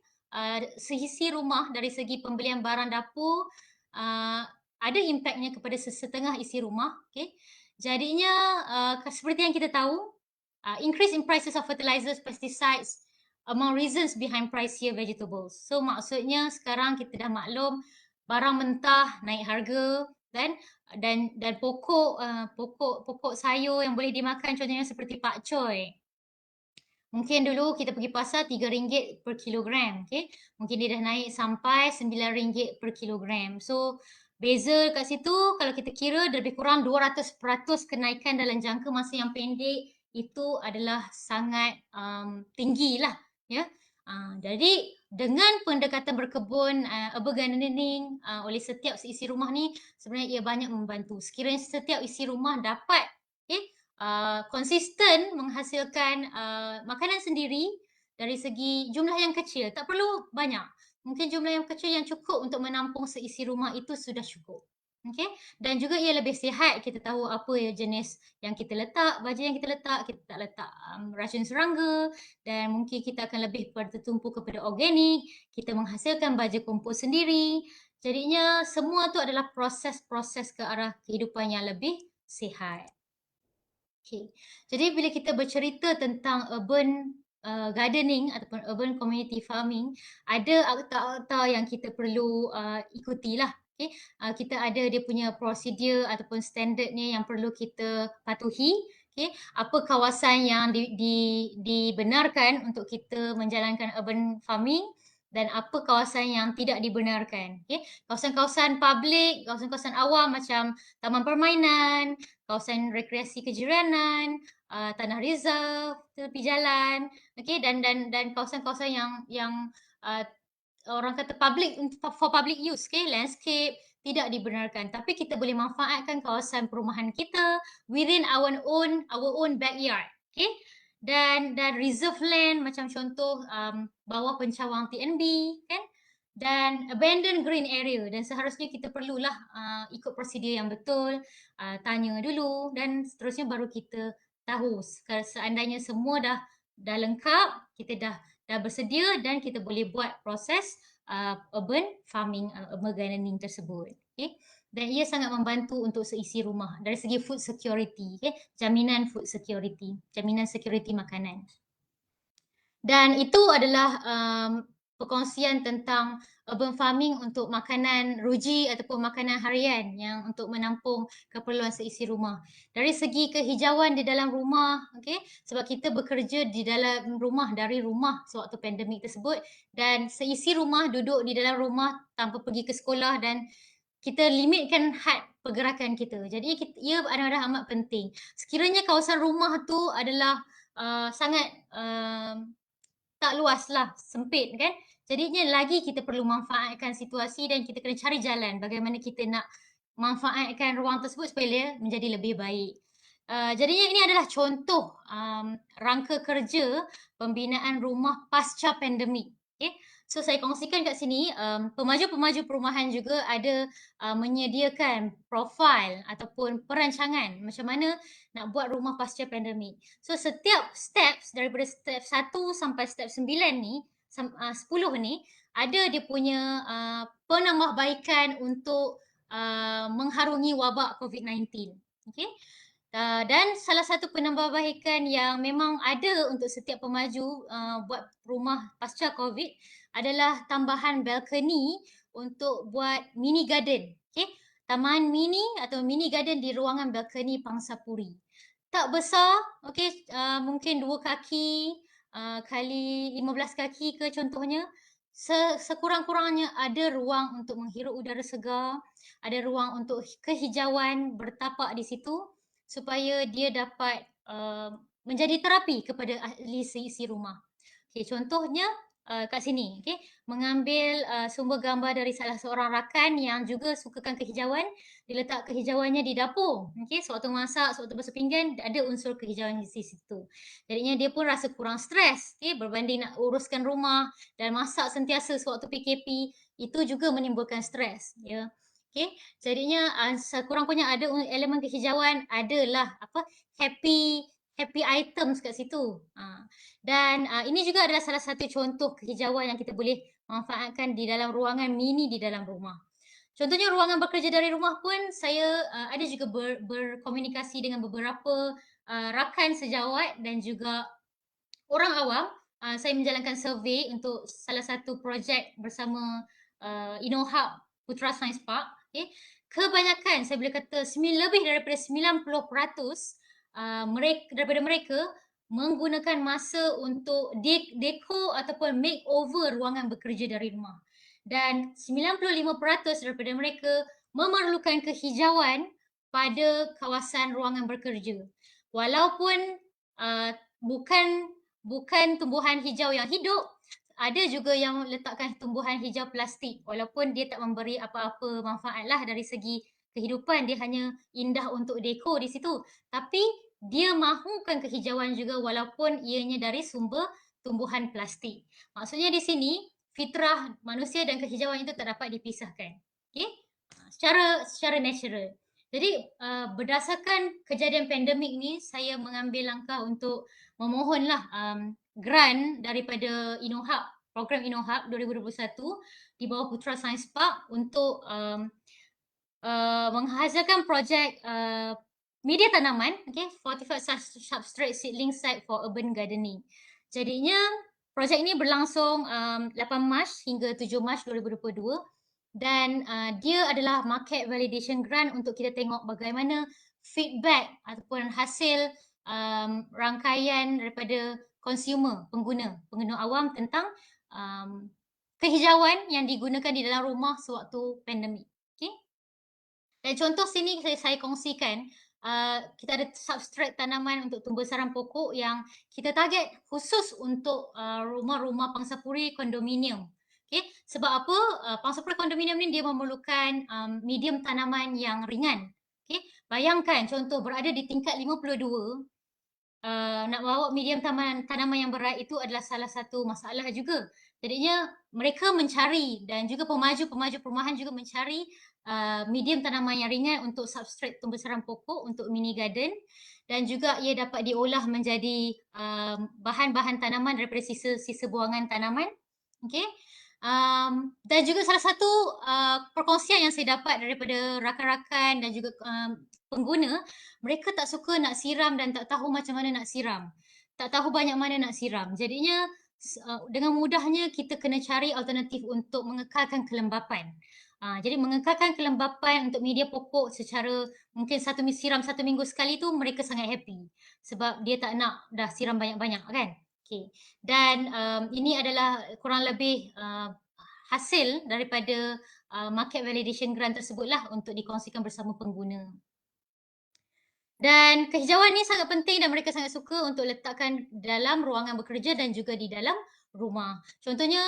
seisi rumah dari segi pembelian barang dapur ada impaknya kepada sesetengah isi rumah, okey. Jadinya, seperti yang kita tahu, increase in prices of fertilizers, pesticides among reasons behind pricier vegetables. So maksudnya sekarang kita dah maklum barang mentah naik harga dan pokok sayur yang boleh dimakan contohnya seperti pakcoy. Mungkin dulu kita pergi pasar RM3 per kilogram, okey. Mungkin dia dah naik sampai RM9 per kilogram. So, beza kat situ kalau kita kira lebih kurang 200% kenaikan dalam jangka masa yang pendek, itu adalah sangat, tinggilah, ya. Jadi dengan pendekatan berkebun, urban gardening, oleh setiap seisi rumah ni, sebenarnya ia banyak membantu. Sekiranya setiap isi rumah dapat, okey, konsisten menghasilkan, makanan sendiri dari segi jumlah yang kecil, tak perlu banyak. Mungkin jumlah yang kecil yang cukup untuk menampung seisi rumah itu sudah cukup. Okey, dan juga ia lebih sihat, kita tahu apa ya jenis yang kita letak, baja yang kita tak letak, racun serangga dan mungkin kita akan lebih bertumpu kepada organik, kita menghasilkan baja kompos sendiri. Jadinya semua tu adalah proses-proses ke arah kehidupan yang lebih sihat. Okey. Jadi bila kita bercerita tentang urban, gardening ataupun urban community farming, ada akta-akta yang kita perlu, ikutilah, okey. Kita ada dia punya prosedur ataupun standardnya yang perlu kita patuhi, okey. Apa kawasan yang dibenarkan untuk kita menjalankan urban farming dan apa kawasan yang tidak dibenarkan, okey. Kawasan-kawasan public, kawasan-kawasan awam macam taman permainan, kawasan rekreasi kejiranan, tanah reserve, tepi jalan, okey, dan kawasan-kawasan yang, uh, orang kata public for public use, okey, landscape tidak dibenarkan. Tapi kita boleh manfaatkan kawasan perumahan kita within our own backyard, okey. Dan reserve land macam contoh, bawah pencawang TNB kan, dan abandoned green area dan seharusnya kita perlulah, ikut prosedur yang betul, tanya dulu dan seterusnya baru kita tahu seandainya semua dah lengkap, kita dah bersedia dan kita boleh buat proses, urban farming, urban gardening tersebut, okey. Dan ia sangat membantu untuk seisi rumah dari segi food security, okey, jaminan food security, jaminan security makanan. Dan itu adalah, perkongsian tentang urban farming untuk makanan ruji ataupun makanan harian yang untuk menampung keperluan seisi rumah. Dari segi kehijauan di dalam rumah, okey, sebab kita bekerja di dalam rumah, dari rumah sewaktu pandemik tersebut dan seisi rumah duduk di dalam rumah tanpa pergi ke sekolah dan kita limitkan had pergerakan kita. Jadi ia adalah amat penting. Sekiranya kawasan rumah tu adalah, sangat, tak luaslah, sempit kan. Jadinya lagi kita perlu manfaatkan situasi dan kita kena cari jalan bagaimana kita nak manfaatkan ruang tersebut supaya dia menjadi lebih baik. Jadinya ini adalah contoh, rangka kerja pembinaan rumah pasca pandemik. Okay. So saya kongsikan kat sini, pemaju-pemaju perumahan juga ada menyediakan profil ataupun perancangan macam mana nak buat rumah pasca pandemik. So setiap steps daripada step 1 sampai step 9 ni, 10 ni, ada dia punya penambahbaikan untuk mengharungi wabak COVID-19. Okay. Dan salah satu penambahbaikan yang memang ada untuk setiap pemaju buat rumah pasca COVID adalah tambahan balcony untuk buat mini garden. Okay. Taman mini atau mini garden di ruangan balcony Pangsapuri. Tak besar, okey, mungkin 2 kaki, kali 15 kaki ke contohnya. Sekurang-kurangnya ada ruang untuk menghirup udara segar, ada ruang untuk kehijauan bertapak di situ supaya dia dapat, menjadi terapi kepada ahli seisi rumah. Okey, contohnya, kat sini, okey, mengambil, sumber gambar dari salah seorang rakan yang juga sukakan kehijauan, dia letak kehijauannya di dapur, okey, sewaktu masak, sewaktu basuh pinggan, ada unsur kehijauan di situ. Jadinya dia pun rasa kurang stres, okey, berbanding nak uruskan rumah dan masak sentiasa sewaktu PKP, itu juga menimbulkan stres, ya. Okey, jadinya, sekurang-kurangnya ada elemen kehijauan, adalah apa, happy happy items kat situ. Dan ini juga adalah salah satu contoh kehijauan yang kita boleh manfaatkan di dalam ruangan mini di dalam rumah. Contohnya ruangan bekerja dari rumah pun saya ada juga berkomunikasi dengan beberapa rakan sejawat dan juga orang awam. Saya menjalankan survey untuk salah satu projek bersama InnoHub Putra Science Park. Okay. Kebanyakan saya boleh kata lebih daripada 90% daripada mereka menggunakan masa untuk dekor ataupun makeover ruangan bekerja dari rumah. Dan 95% daripada mereka memerlukan kehijauan pada kawasan ruangan bekerja. Walaupun bukan tumbuhan hijau yang hidup, ada juga yang letakkan tumbuhan hijau plastik. Walaupun dia tak memberi apa-apa manfaat lah dari segi kehidupan, dia hanya indah untuk dekor di situ. Tapi dia mahukan kehijauan juga walaupun ianya dari sumber tumbuhan plastik. Maksudnya di sini fitrah manusia dan kehijauan itu tak dapat dipisahkan. Okay? Secara natural. Jadi berdasarkan kejadian pandemik ni, saya mengambil langkah untuk memohonlah grant daripada InnoHub, program InnoHub 2021 di bawah Putra Science Park untuk menghasilkan projek media tanaman, okay, fortified substrate seedling site for urban gardening. Jadinya projek ini berlangsung 8 Mac hingga 7 Mac 2022 dan dia adalah market validation grant untuk kita tengok bagaimana feedback ataupun hasil rangkaian daripada consumer, pengguna awam tentang kehijauan yang digunakan di dalam rumah sewaktu pandemik. Okay? Dan contoh sini saya kongsikan, kita ada substrat tanaman untuk tumbuh sarang pokok yang kita target khusus untuk rumah-rumah pangsapuri kondominium. Okay? Sebab apa? Pangsapuri kondominium ni dia memerlukan medium tanaman yang ringan. Okay? Bayangkan contoh berada di tingkat 52, nak bawa medium tanaman yang berat itu adalah salah satu masalah juga. Jadinya mereka mencari dan juga pemaju perumahan juga mencari medium tanaman yang ringan untuk substrat tumbuh sarang pokok untuk mini garden dan juga ia dapat diolah menjadi bahan-bahan tanaman daripada sisa buangan tanaman. Okay. Dan juga salah satu perkongsian yang saya dapat daripada rakan-rakan dan juga pengguna, mereka tak suka nak siram dan tak tahu macam mana nak siram. Tak tahu banyak mana nak siram. Jadinya dengan mudahnya kita kena cari alternatif untuk mengekalkan kelembapan. Jadi mengekalkan kelembapan untuk media pokok secara mungkin siram 1 minggu sekali tu mereka sangat happy. Sebab dia tak nak dah siram banyak-banyak kan. Okay. Dan ini adalah kurang lebih hasil daripada market validation grant tersebutlah untuk dikongsikan bersama pengguna. Dan kehijauan ni sangat penting dan mereka sangat suka untuk letakkan dalam ruangan bekerja dan juga di dalam rumah. Contohnya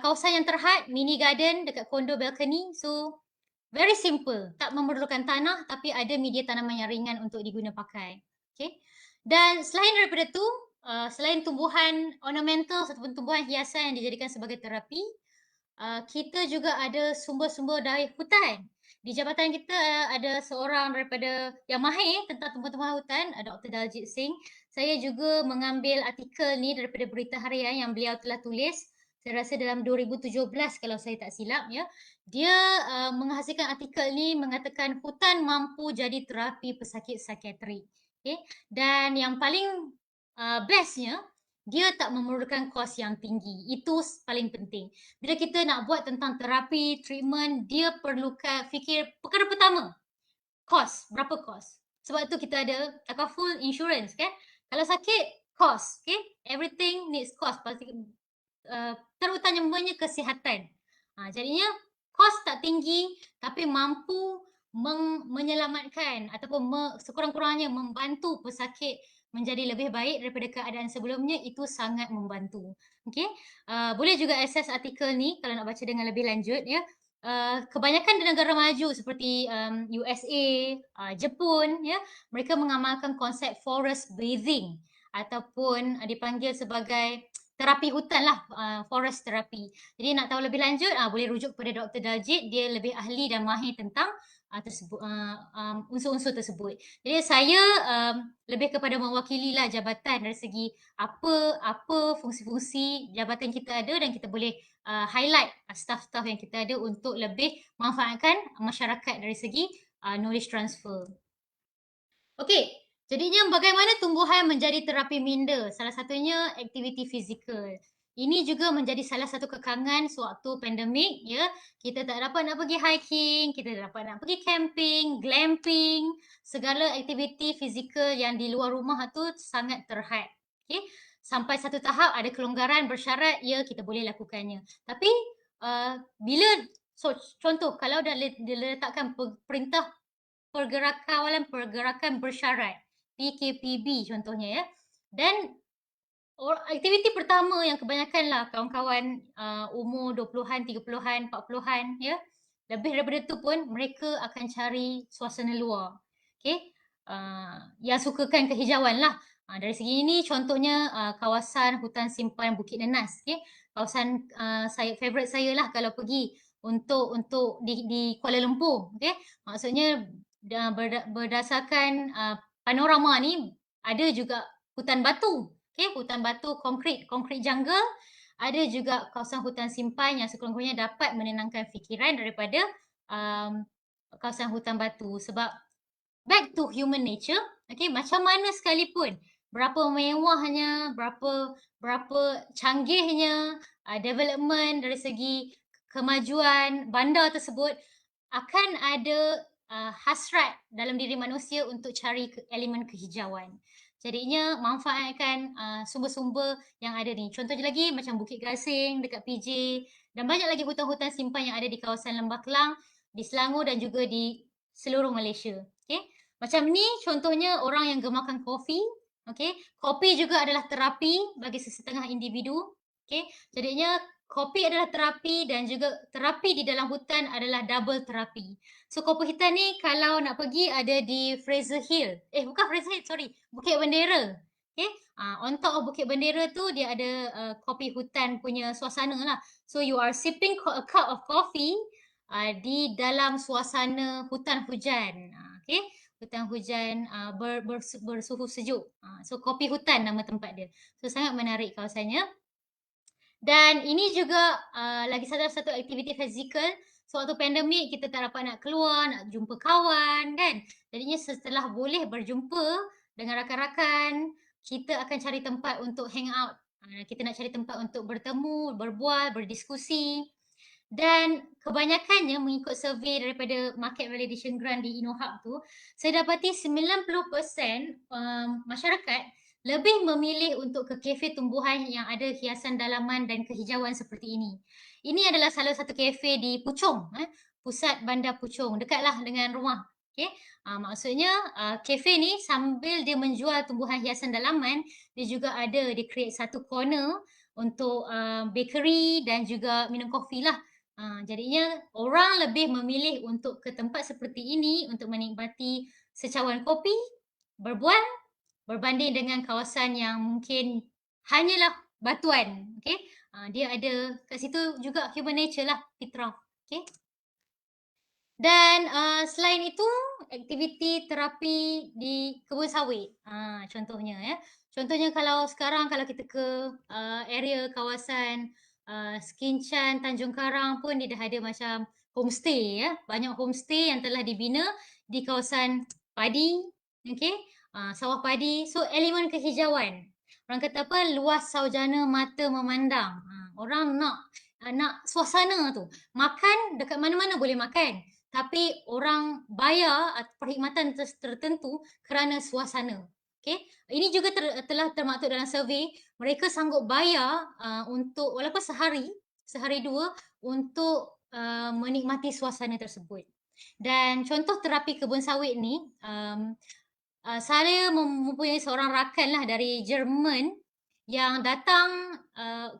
kawasan yang terhad, mini garden dekat kondo balcony. So very simple, tak memerlukan tanah tapi ada media tanaman yang ringan untuk diguna pakai. Okay. Dan selain daripada tu, selain tumbuhan ornamental ataupun tumbuhan hiasan yang dijadikan sebagai terapi, kita juga ada sumber-sumber dari hutan. Di jabatan kita ada seorang daripada yang mahir tentang tumbuhan-tumbuhan hutan, Dr. Daljit Singh. Saya juga mengambil artikel ni daripada berita harian yang beliau telah tulis. Saya rasa dalam 2017 kalau saya tak silap ya. Dia menghasilkan artikel ni mengatakan hutan mampu jadi terapi pesakit psikiatrik. Okay? Dan yang paling bestnya, dia tak memerlukan kos yang tinggi. Itu paling penting. Bila kita nak buat tentang terapi, treatment, dia perlukan fikir perkara pertama, kos. Berapa kos? Sebab tu kita ada full insurance kan. Kalau sakit, kos. Okay? Everything needs cost. Terutamanya kesihatan. Jadinya kos tak tinggi tapi mampu menyelamatkan ataupun sekurang-kurangnya membantu pesakit menjadi lebih baik daripada keadaan sebelumnya, itu sangat membantu. Okay? Boleh juga akses artikel ni kalau nak baca dengan lebih lanjut ya. Kebanyakan di negara maju seperti USA, Jepun ya, mereka mengamalkan konsep forest bathing ataupun dipanggil sebagai terapi hutan lah, forest therapy. Jadi nak tahu lebih lanjut boleh rujuk kepada Dr. Daljit, dia lebih ahli dan mahir tentang unsur-unsur tersebut. Jadi saya lebih kepada mewakili lah jabatan dari segi apa fungsi-fungsi jabatan kita ada dan kita boleh highlight staff-staff yang kita ada untuk lebih manfaatkan masyarakat dari segi knowledge transfer. Okey, jadinya bagaimana tumbuhan menjadi terapi minda? Salah satunya aktiviti fizikal. Ini juga menjadi salah satu kekangan sewaktu pandemik ya. Kita tak dapat nak pergi hiking, kita tak dapat nak pergi camping, glamping, segala aktiviti fizikal yang di luar rumah tu sangat terhad. Okey, sampai satu tahap ada kelonggaran bersyarat, ya kita boleh lakukannya. Tapi bila contoh kalau dah diletakkan perintah kawalan pergerakan bersyarat, PKPB contohnya ya. Dan aktiviti pertama yang kebanyakanlah kawan-kawan umur 20-an, 30-an, 40-an ya. Lebih daripada tu pun mereka akan cari suasana luar. Okey. Yang sukakan kehijauan lah. Dari segi ini contohnya kawasan hutan simpan Bukit Nenas. Okey. Kawasan favorite saya lah kalau pergi untuk di Kuala Lumpur. Okey. Maksudnya berdasarkan panorama ni ada juga hutan batu. Okey, hutan batu konkrit jungle, ada juga kawasan hutan simpan yang sekurang-kurangnya dapat menenangkan fikiran daripada kawasan hutan batu. Sebab back to human nature, okey, macam mana sekalipun, berapa mewahnya, berapa canggihnya development dari segi kemajuan bandar tersebut, akan ada hasrat dalam diri manusia untuk cari elemen kehijauan. Jadinya manfaatkan sumber-sumber yang ada ni. Contohnya lagi macam Bukit Gasing dekat PJ dan banyak lagi hutan-hutan simpan yang ada di kawasan Lembah Kelang, di Selangor dan juga di seluruh Malaysia. Okay? Macam ni contohnya orang yang gemarkan kopi. Okay? Kopi juga adalah terapi bagi sesetengah individu. Okay? Jadinya kopi adalah terapi dan juga terapi di dalam hutan adalah double terapi. So kopi hitam ni kalau nak pergi ada di Fraser Hill. Bukan Fraser Hill, sorry. Bukit Bendera. Okay. On top of Bukit Bendera tu dia ada kopi hutan punya suasana lah. So you are sipping a cup of coffee di dalam suasana hutan hujan. Okay. Hutan hujan bersuhu sejuk. So kopi hutan nama tempat dia. So sangat menarik kawasannya. Dan ini juga lagi satu aktiviti fizikal. Sewaktu pandemik kita tak dapat nak keluar, nak jumpa kawan kan. Jadinya setelah boleh berjumpa dengan rakan-rakan, kita akan cari tempat untuk hang out. Kita nak cari tempat untuk bertemu, berbual, berdiskusi. Dan kebanyakannya mengikut survey daripada Market Validation Grant di InnoHub tu, saya dapati 90% masyarakat lebih memilih untuk ke kafe tumbuhan yang ada hiasan dalaman dan kehijauan seperti ini. Ini adalah salah satu kafe di Puchong, pusat bandar Puchong, dekatlah dengan rumah. Okay? Maksudnya kafe ni sambil dia menjual tumbuhan hiasan dalaman, dia juga ada, dia create satu corner untuk bakery dan juga minum kopi lah. Jadinya orang lebih memilih untuk ke tempat seperti ini untuk menikmati secawan kopi, berbual, berbanding dengan kawasan yang mungkin hanyalah batuan. Okay? Dia ada kat situ juga human nature lah, fitrah. Okay? Dan selain itu, aktiviti terapi di kebun sawit. Contohnya ya. Contohnya kalau sekarang kalau kita ke area kawasan Skinchan, Tanjung Karang pun dia dah ada macam homestay ya. Banyak homestay yang telah dibina di kawasan padi, okey, sawah padi. So elemen kehijauan. Orang kata apa? Luas saujana mata memandang. Orang nak suasana tu. Makan dekat mana-mana boleh makan. Tapi orang bayar perkhidmatan tertentu kerana suasana. Okay? Ini juga telah termaktub dalam survey. Mereka sanggup bayar untuk walaupun sehari dua untuk menikmati suasana tersebut. Dan contoh terapi kebun sawit ni, saya mempunyai seorang rakan lah dari Jerman yang datang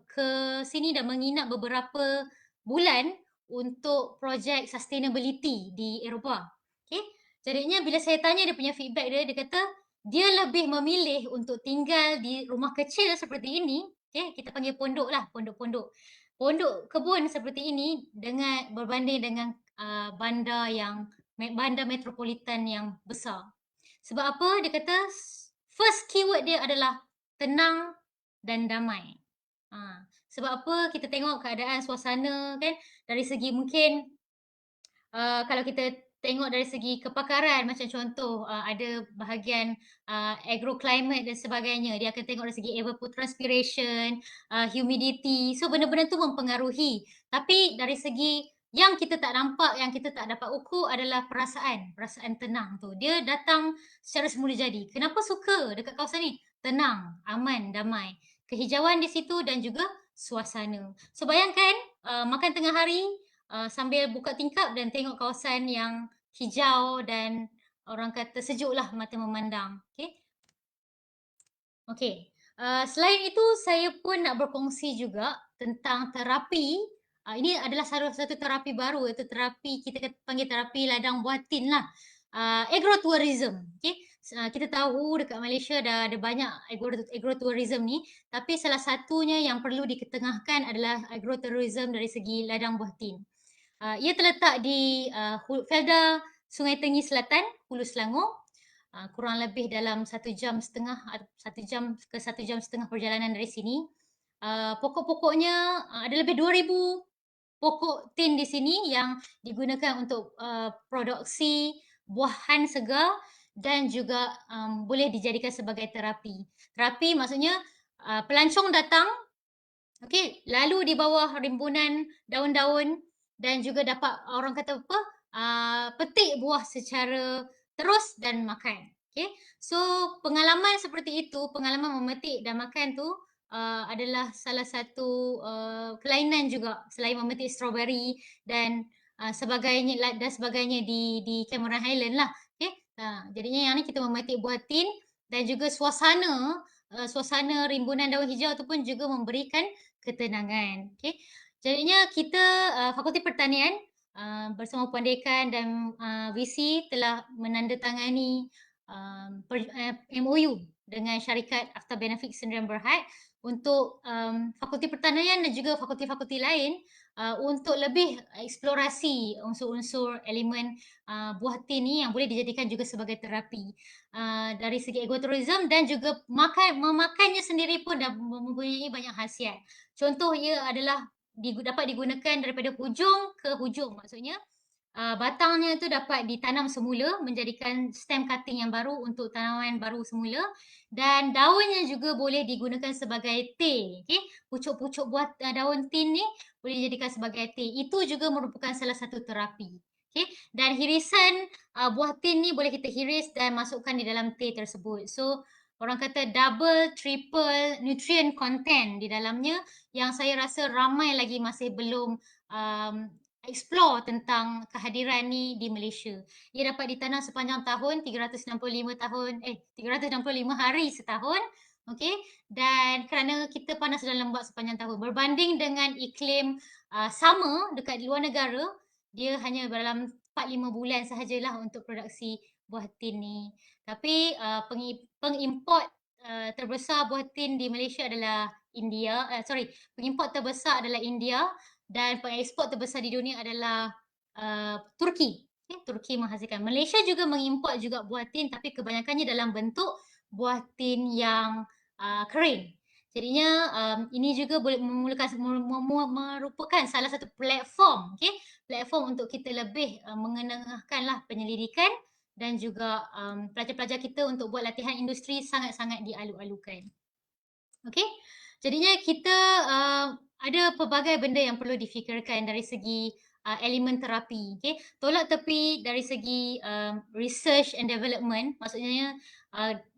ke sini dan menginap beberapa bulan untuk projek sustainability di Eropah. Okay? Jadinya bila saya tanya dia punya feedback dia kata dia lebih memilih untuk tinggal di rumah kecil seperti ini. Okay? Kita panggil pondok lah, pondok-pondok. Pondok kebun seperti ini dengan berbanding dengan bandar metropolitan yang besar. Sebab apa? Dia kata first keyword dia adalah tenang dan damai. Sebab apa? Kita tengok keadaan suasana kan, dari segi mungkin kalau kita tengok dari segi kepakaran macam contoh, ada bahagian, agroclimate dan sebagainya, dia akan tengok dari segi evapotranspiration, humidity. So benda-benda tu mempengaruhi. Tapi dari segi yang kita tak nampak, yang kita tak dapat ukur adalah perasaan, perasaan tenang tu. Dia datang secara semula jadi. Kenapa suka dekat kawasan ni? Tenang, aman, damai. Kehijauan di situ dan juga suasana. So bayangkan, makan tengah hari, sambil buka tingkap dan tengok kawasan yang hijau dan orang kata sejuklah mata memandang. Okey. Okey. Selain itu saya pun nak berkongsi juga tentang terapi. Ini adalah salah satu terapi baru, iaitu terapi kita panggil terapi ladang buatin lah. Agrotourism. Okey. Kita tahu dekat Malaysia dah ada banyak agrotourism ni, tapi salah satunya yang perlu diketengahkan adalah agrotourism dari segi ladang buatin. Ia terletak di Felda Sungai Tenggiri Selatan, Hulu Selangor. Kurang lebih dalam 1 jam setengah, 1 jam ke 1 jam setengah perjalanan dari sini. Pokok-pokoknya ada lebih 2,000 pokok tin di sini yang digunakan untuk produksi buahan segar dan juga boleh dijadikan sebagai terapi. Terapi maksudnya pelancong datang. Okey, lalu di bawah rimbunan daun-daun dan juga dapat orang kata apa, petik buah secara terus dan makan. Okey. So, pengalaman seperti itu, pengalaman memetik dan makan tu, adalah salah satu, kelainan juga selain memetik strawberry dan, sebagainya di Cameron Highland lah. Okey. Jadinya yang ni kita memetik buah tin dan juga suasana rimbunan daun hijau tu pun juga memberikan ketenangan. Okey. Jadinya kita, Fakulti Pertanian, bersama Puan Dekan dan, VC telah menandatangani, MOU dengan syarikat Akta Benefit Sdn Bhd untuk, Fakulti Pertanian dan juga fakulti-fakulti lain, untuk lebih eksplorasi unsur-unsur elemen, buah tin ni yang boleh dijadikan juga sebagai terapi. Dari segi agrotourism dan juga memakannya sendiri pun dah mempunyai banyak khasiat. Contoh ia adalah dapat digunakan daripada hujung ke hujung. Maksudnya, batangnya itu dapat ditanam semula menjadikan stem cutting yang baru untuk tanaman baru semula dan daunnya juga boleh digunakan sebagai teh. Okey, pucuk-pucuk buah daun tin ni boleh dijadikan sebagai teh. Itu juga merupakan salah satu terapi. Okey, dan hirisan buah tin ni boleh kita hiris dan masukkan di dalam teh tersebut. So, orang kata double, triple nutrient content di dalamnya yang saya rasa ramai lagi masih belum explore tentang kehadiran ni di Malaysia. Ia dapat ditanam sepanjang tahun, 365 hari setahun. Okey, dan kerana kita panas dan lembap sepanjang tahun. Berbanding dengan iklim sama dekat luar negara, dia hanya dalam 4-5 bulan sahajalah untuk produksi buah tin ni. Tapi pengimport terbesar buah tin di Malaysia adalah pengimport terbesar adalah India dan pengeksport terbesar di dunia adalah Turki. Okay, Turki menghasilkan. Malaysia juga mengimport juga buah tin tapi kebanyakannya dalam bentuk buah tin yang kering. Jadinya ini juga boleh merupakan salah satu platform, okay? Platform untuk kita lebih mengenengahkanlah penyelidikan dan juga pelajar-pelajar kita untuk buat latihan industri sangat-sangat dialu-alukan. Okey, jadinya kita ada pelbagai benda yang perlu difikirkan dari segi elemen terapi. Okey, tolak tepi dari segi research and development, maksudnya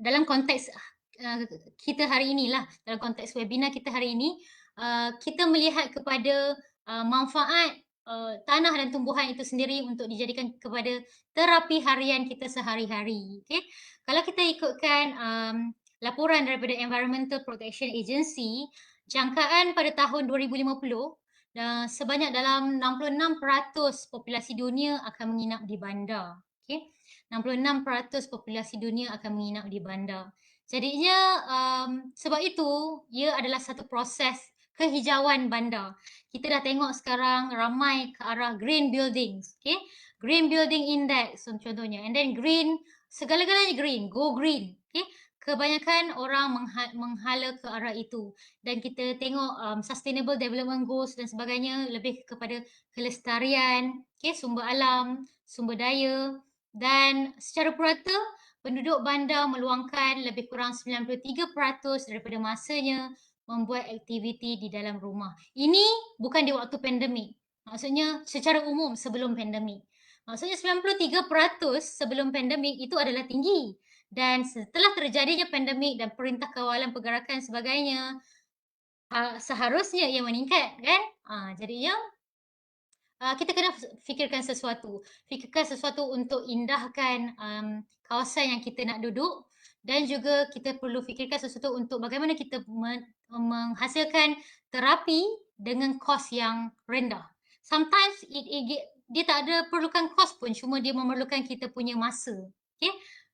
dalam konteks kita hari inilah, dalam konteks webinar kita hari ini, kita melihat kepada manfaat tanah dan tumbuhan itu sendiri untuk dijadikan kepada terapi harian kita sehari-hari. Okey, kalau kita ikutkan laporan daripada Environmental Protection Agency, jangkaan pada tahun 2050, sebanyak dalam 66% populasi dunia akan menginap di bandar. Okay? 66% populasi dunia akan menginap di bandar. Jadinya, sebab itu, ia adalah satu proses kehijauan bandar. Kita dah tengok sekarang ramai ke arah green buildings. Okay? Green Building Index contohnya. And then green, segala-galanya green, go green. Okay? kebanyakan orang menghala ke arah itu dan kita tengok sustainable development goals dan sebagainya lebih kepada kelestarian, okay, sumber alam, sumber daya dan secara purata penduduk bandar meluangkan lebih kurang 93% daripada masanya membuat aktiviti di dalam rumah. Ini bukan di waktu pandemik. Maksudnya secara umum sebelum pandemik. Maksudnya 93% sebelum pandemik itu adalah tinggi. Dan setelah terjadinya pandemik dan perintah kawalan pergerakan sebagainya, seharusnya ia meningkat kan? Jadinya kita kena fikirkan sesuatu. Fikirkan sesuatu untuk indahkan kawasan yang kita nak duduk dan juga kita perlu fikirkan sesuatu untuk bagaimana kita menghasilkan terapi dengan kos yang rendah. Sometimes dia tak ada perlukan kos pun, cuma dia memerlukan kita punya masa. Okay?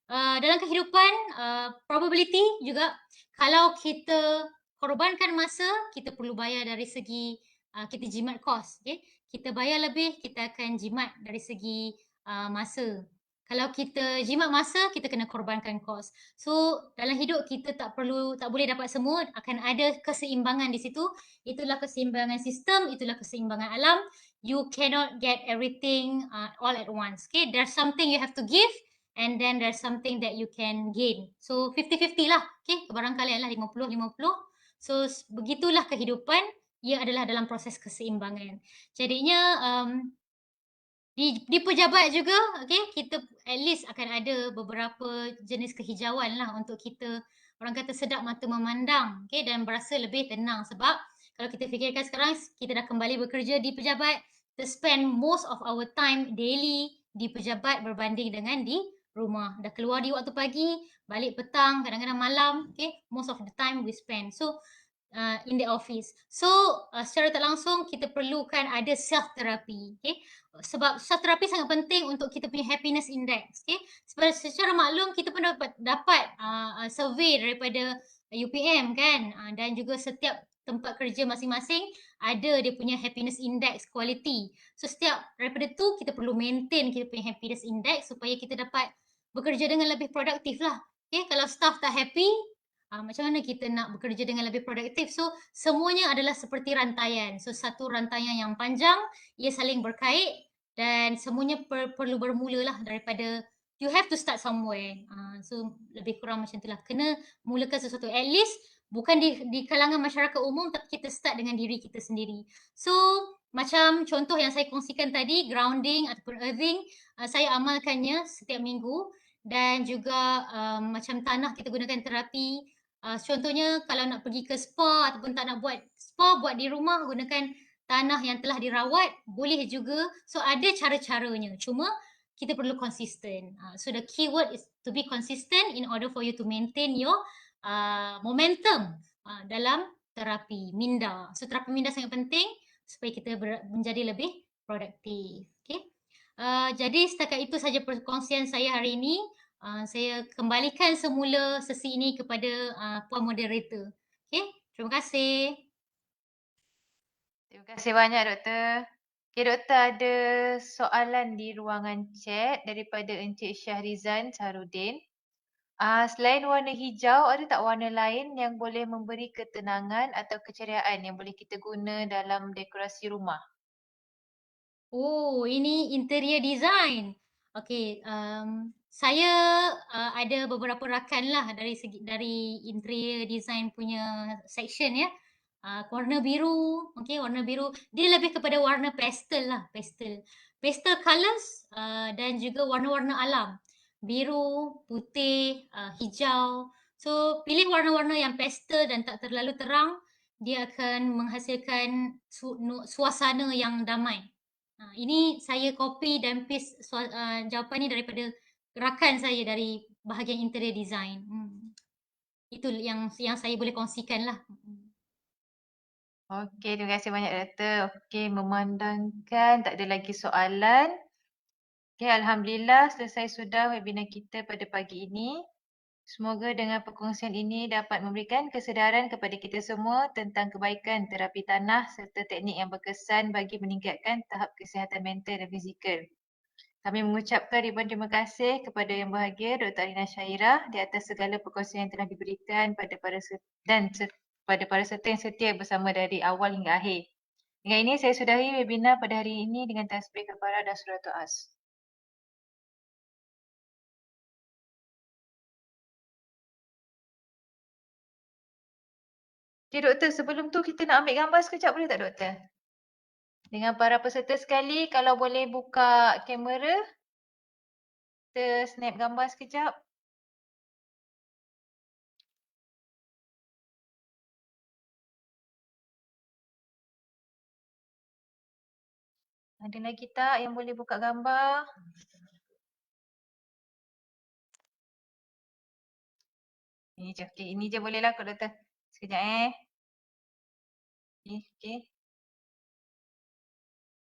Dalam kehidupan, probability juga kalau kita korbankan masa, kita perlu bayar dari segi kita jimat kos. Okay? Kita bayar lebih, kita akan jimat dari segi masa. Kalau kita jimat masa, kita kena korbankan kos. So, dalam hidup kita tak boleh dapat semua, akan ada keseimbangan di situ. Itulah keseimbangan sistem, itulah keseimbangan alam. You cannot get everything all at once. Okay, there's something you have to give and then there's something that you can gain. So, 50-50 lah. Okay, barangkali lah 50-50. So, begitulah kehidupan. Ia adalah dalam proses keseimbangan. Jadinya di pejabat juga, okay, kita at least akan ada beberapa jenis kehijauan lah untuk kita, orang kata sedap mata memandang, okay, dan berasa lebih tenang. Sebab kalau kita fikirkan sekarang, kita dah kembali bekerja di pejabat, kita spend most of our time daily di pejabat berbanding dengan di rumah. Dah keluar di waktu pagi, balik petang, kadang-kadang malam, okay, most of the time we spend. So, in the office. So, secara tak langsung kita perlukan ada self therapy, okay? Sebab self therapy sangat penting untuk kita punya happiness index, okay? Sebab secara maklum kita pun dapat survey daripada UPM kan, dan juga setiap tempat kerja masing-masing ada dia punya happiness index quality. So setiap daripada tu kita perlu maintain kita punya happiness index supaya kita dapat bekerja dengan lebih produktif lah. Okay? Kalau staff tak happy, macam mana kita nak bekerja dengan lebih produktif. So, semuanya adalah seperti rantaian. So, satu rantaian yang panjang, ia saling berkait dan semuanya perlu bermula lah daripada you have to start somewhere. So, lebih kurang macam itulah. Kena mulakan sesuatu. At least, bukan di kalangan masyarakat umum, tapi kita start dengan diri kita sendiri. So, macam contoh yang saya kongsikan tadi, grounding ataupun earthing, saya amalkannya setiap minggu dan juga macam tanah kita gunakan terapi. Contohnya kalau nak pergi ke spa ataupun tak nak buat spa, buat di rumah gunakan tanah yang telah dirawat, boleh juga. So ada cara-caranya. Cuma kita perlu konsisten. So the keyword is to be consistent in order for you to maintain your momentum dalam terapi minda. So terapi minda sangat penting supaya kita menjadi lebih produktif. Okay? Jadi setakat itu saja perkongsian saya hari ini. Saya kembalikan semula sesi ini kepada Puan Moderator. Okay, terima kasih.
Terima kasih banyak Doktor. Okay, Doktor ada soalan di ruangan chat daripada Encik Syahrizan Sarudin. Selain warna hijau, ada tak warna lain yang boleh memberi ketenangan atau keceriaan yang boleh kita guna dalam dekorasi rumah?
Oh, ini interior design. Okey, saya ada beberapa rakan lah dari interior design punya section ya. Warna biru, okey, warna biru. Dia lebih kepada warna pastel lah, pastel. Pastel colours dan juga warna-warna alam. Biru, putih, hijau. So, pilih warna-warna yang pastel dan tak terlalu terang. Dia akan menghasilkan suasana yang damai. Ini saya copy dan paste jawapan ni daripada rakan saya dari bahagian interior design. Itu yang saya boleh kongsikan lah.
Okey, terima kasih banyak Doktor. Okey, memandangkan tak ada lagi soalan. Okey, Alhamdulillah selesai sudah webinar kita pada pagi ini. Semoga dengan perkongsian ini dapat memberikan kesedaran kepada kita semua tentang kebaikan terapi tanah serta teknik yang berkesan bagi meningkatkan tahap kesihatan mental dan fizikal. Kami mengucapkan ribuan terima kasih kepada Yang Berbahagia Dr. Alina Syairah di atas segala perkongsian yang telah diberikan pada para serta yang setia bersama dari awal hingga akhir. Dengan ini saya sudahi webinar pada hari ini dengan tasbih kafarah dan suratul as. Okay, doktor, sebelum tu kita nak ambil gambar sekejap boleh tak, doktor? Dengan para peserta sekali, kalau boleh buka kamera, kita snap gambar sekejap. Ada lagi tak yang boleh buka gambar? Ini je, okay, ini je boleh lah kot, doktor. Sekejap Okay.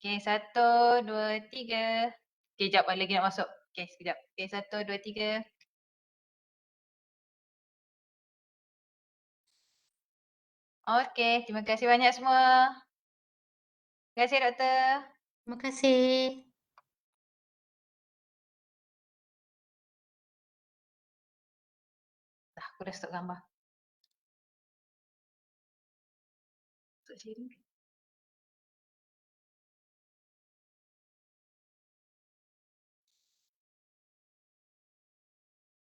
Okay, 1, 2, 3. Okay, sekejap lagi nak masuk. Okay, sekejap. Okay, 1, 2, 3. Okay, terima kasih banyak semua. Terima kasih, doktor.
Terima kasih.
Dah, aku dah stop gambar. Stop sharing.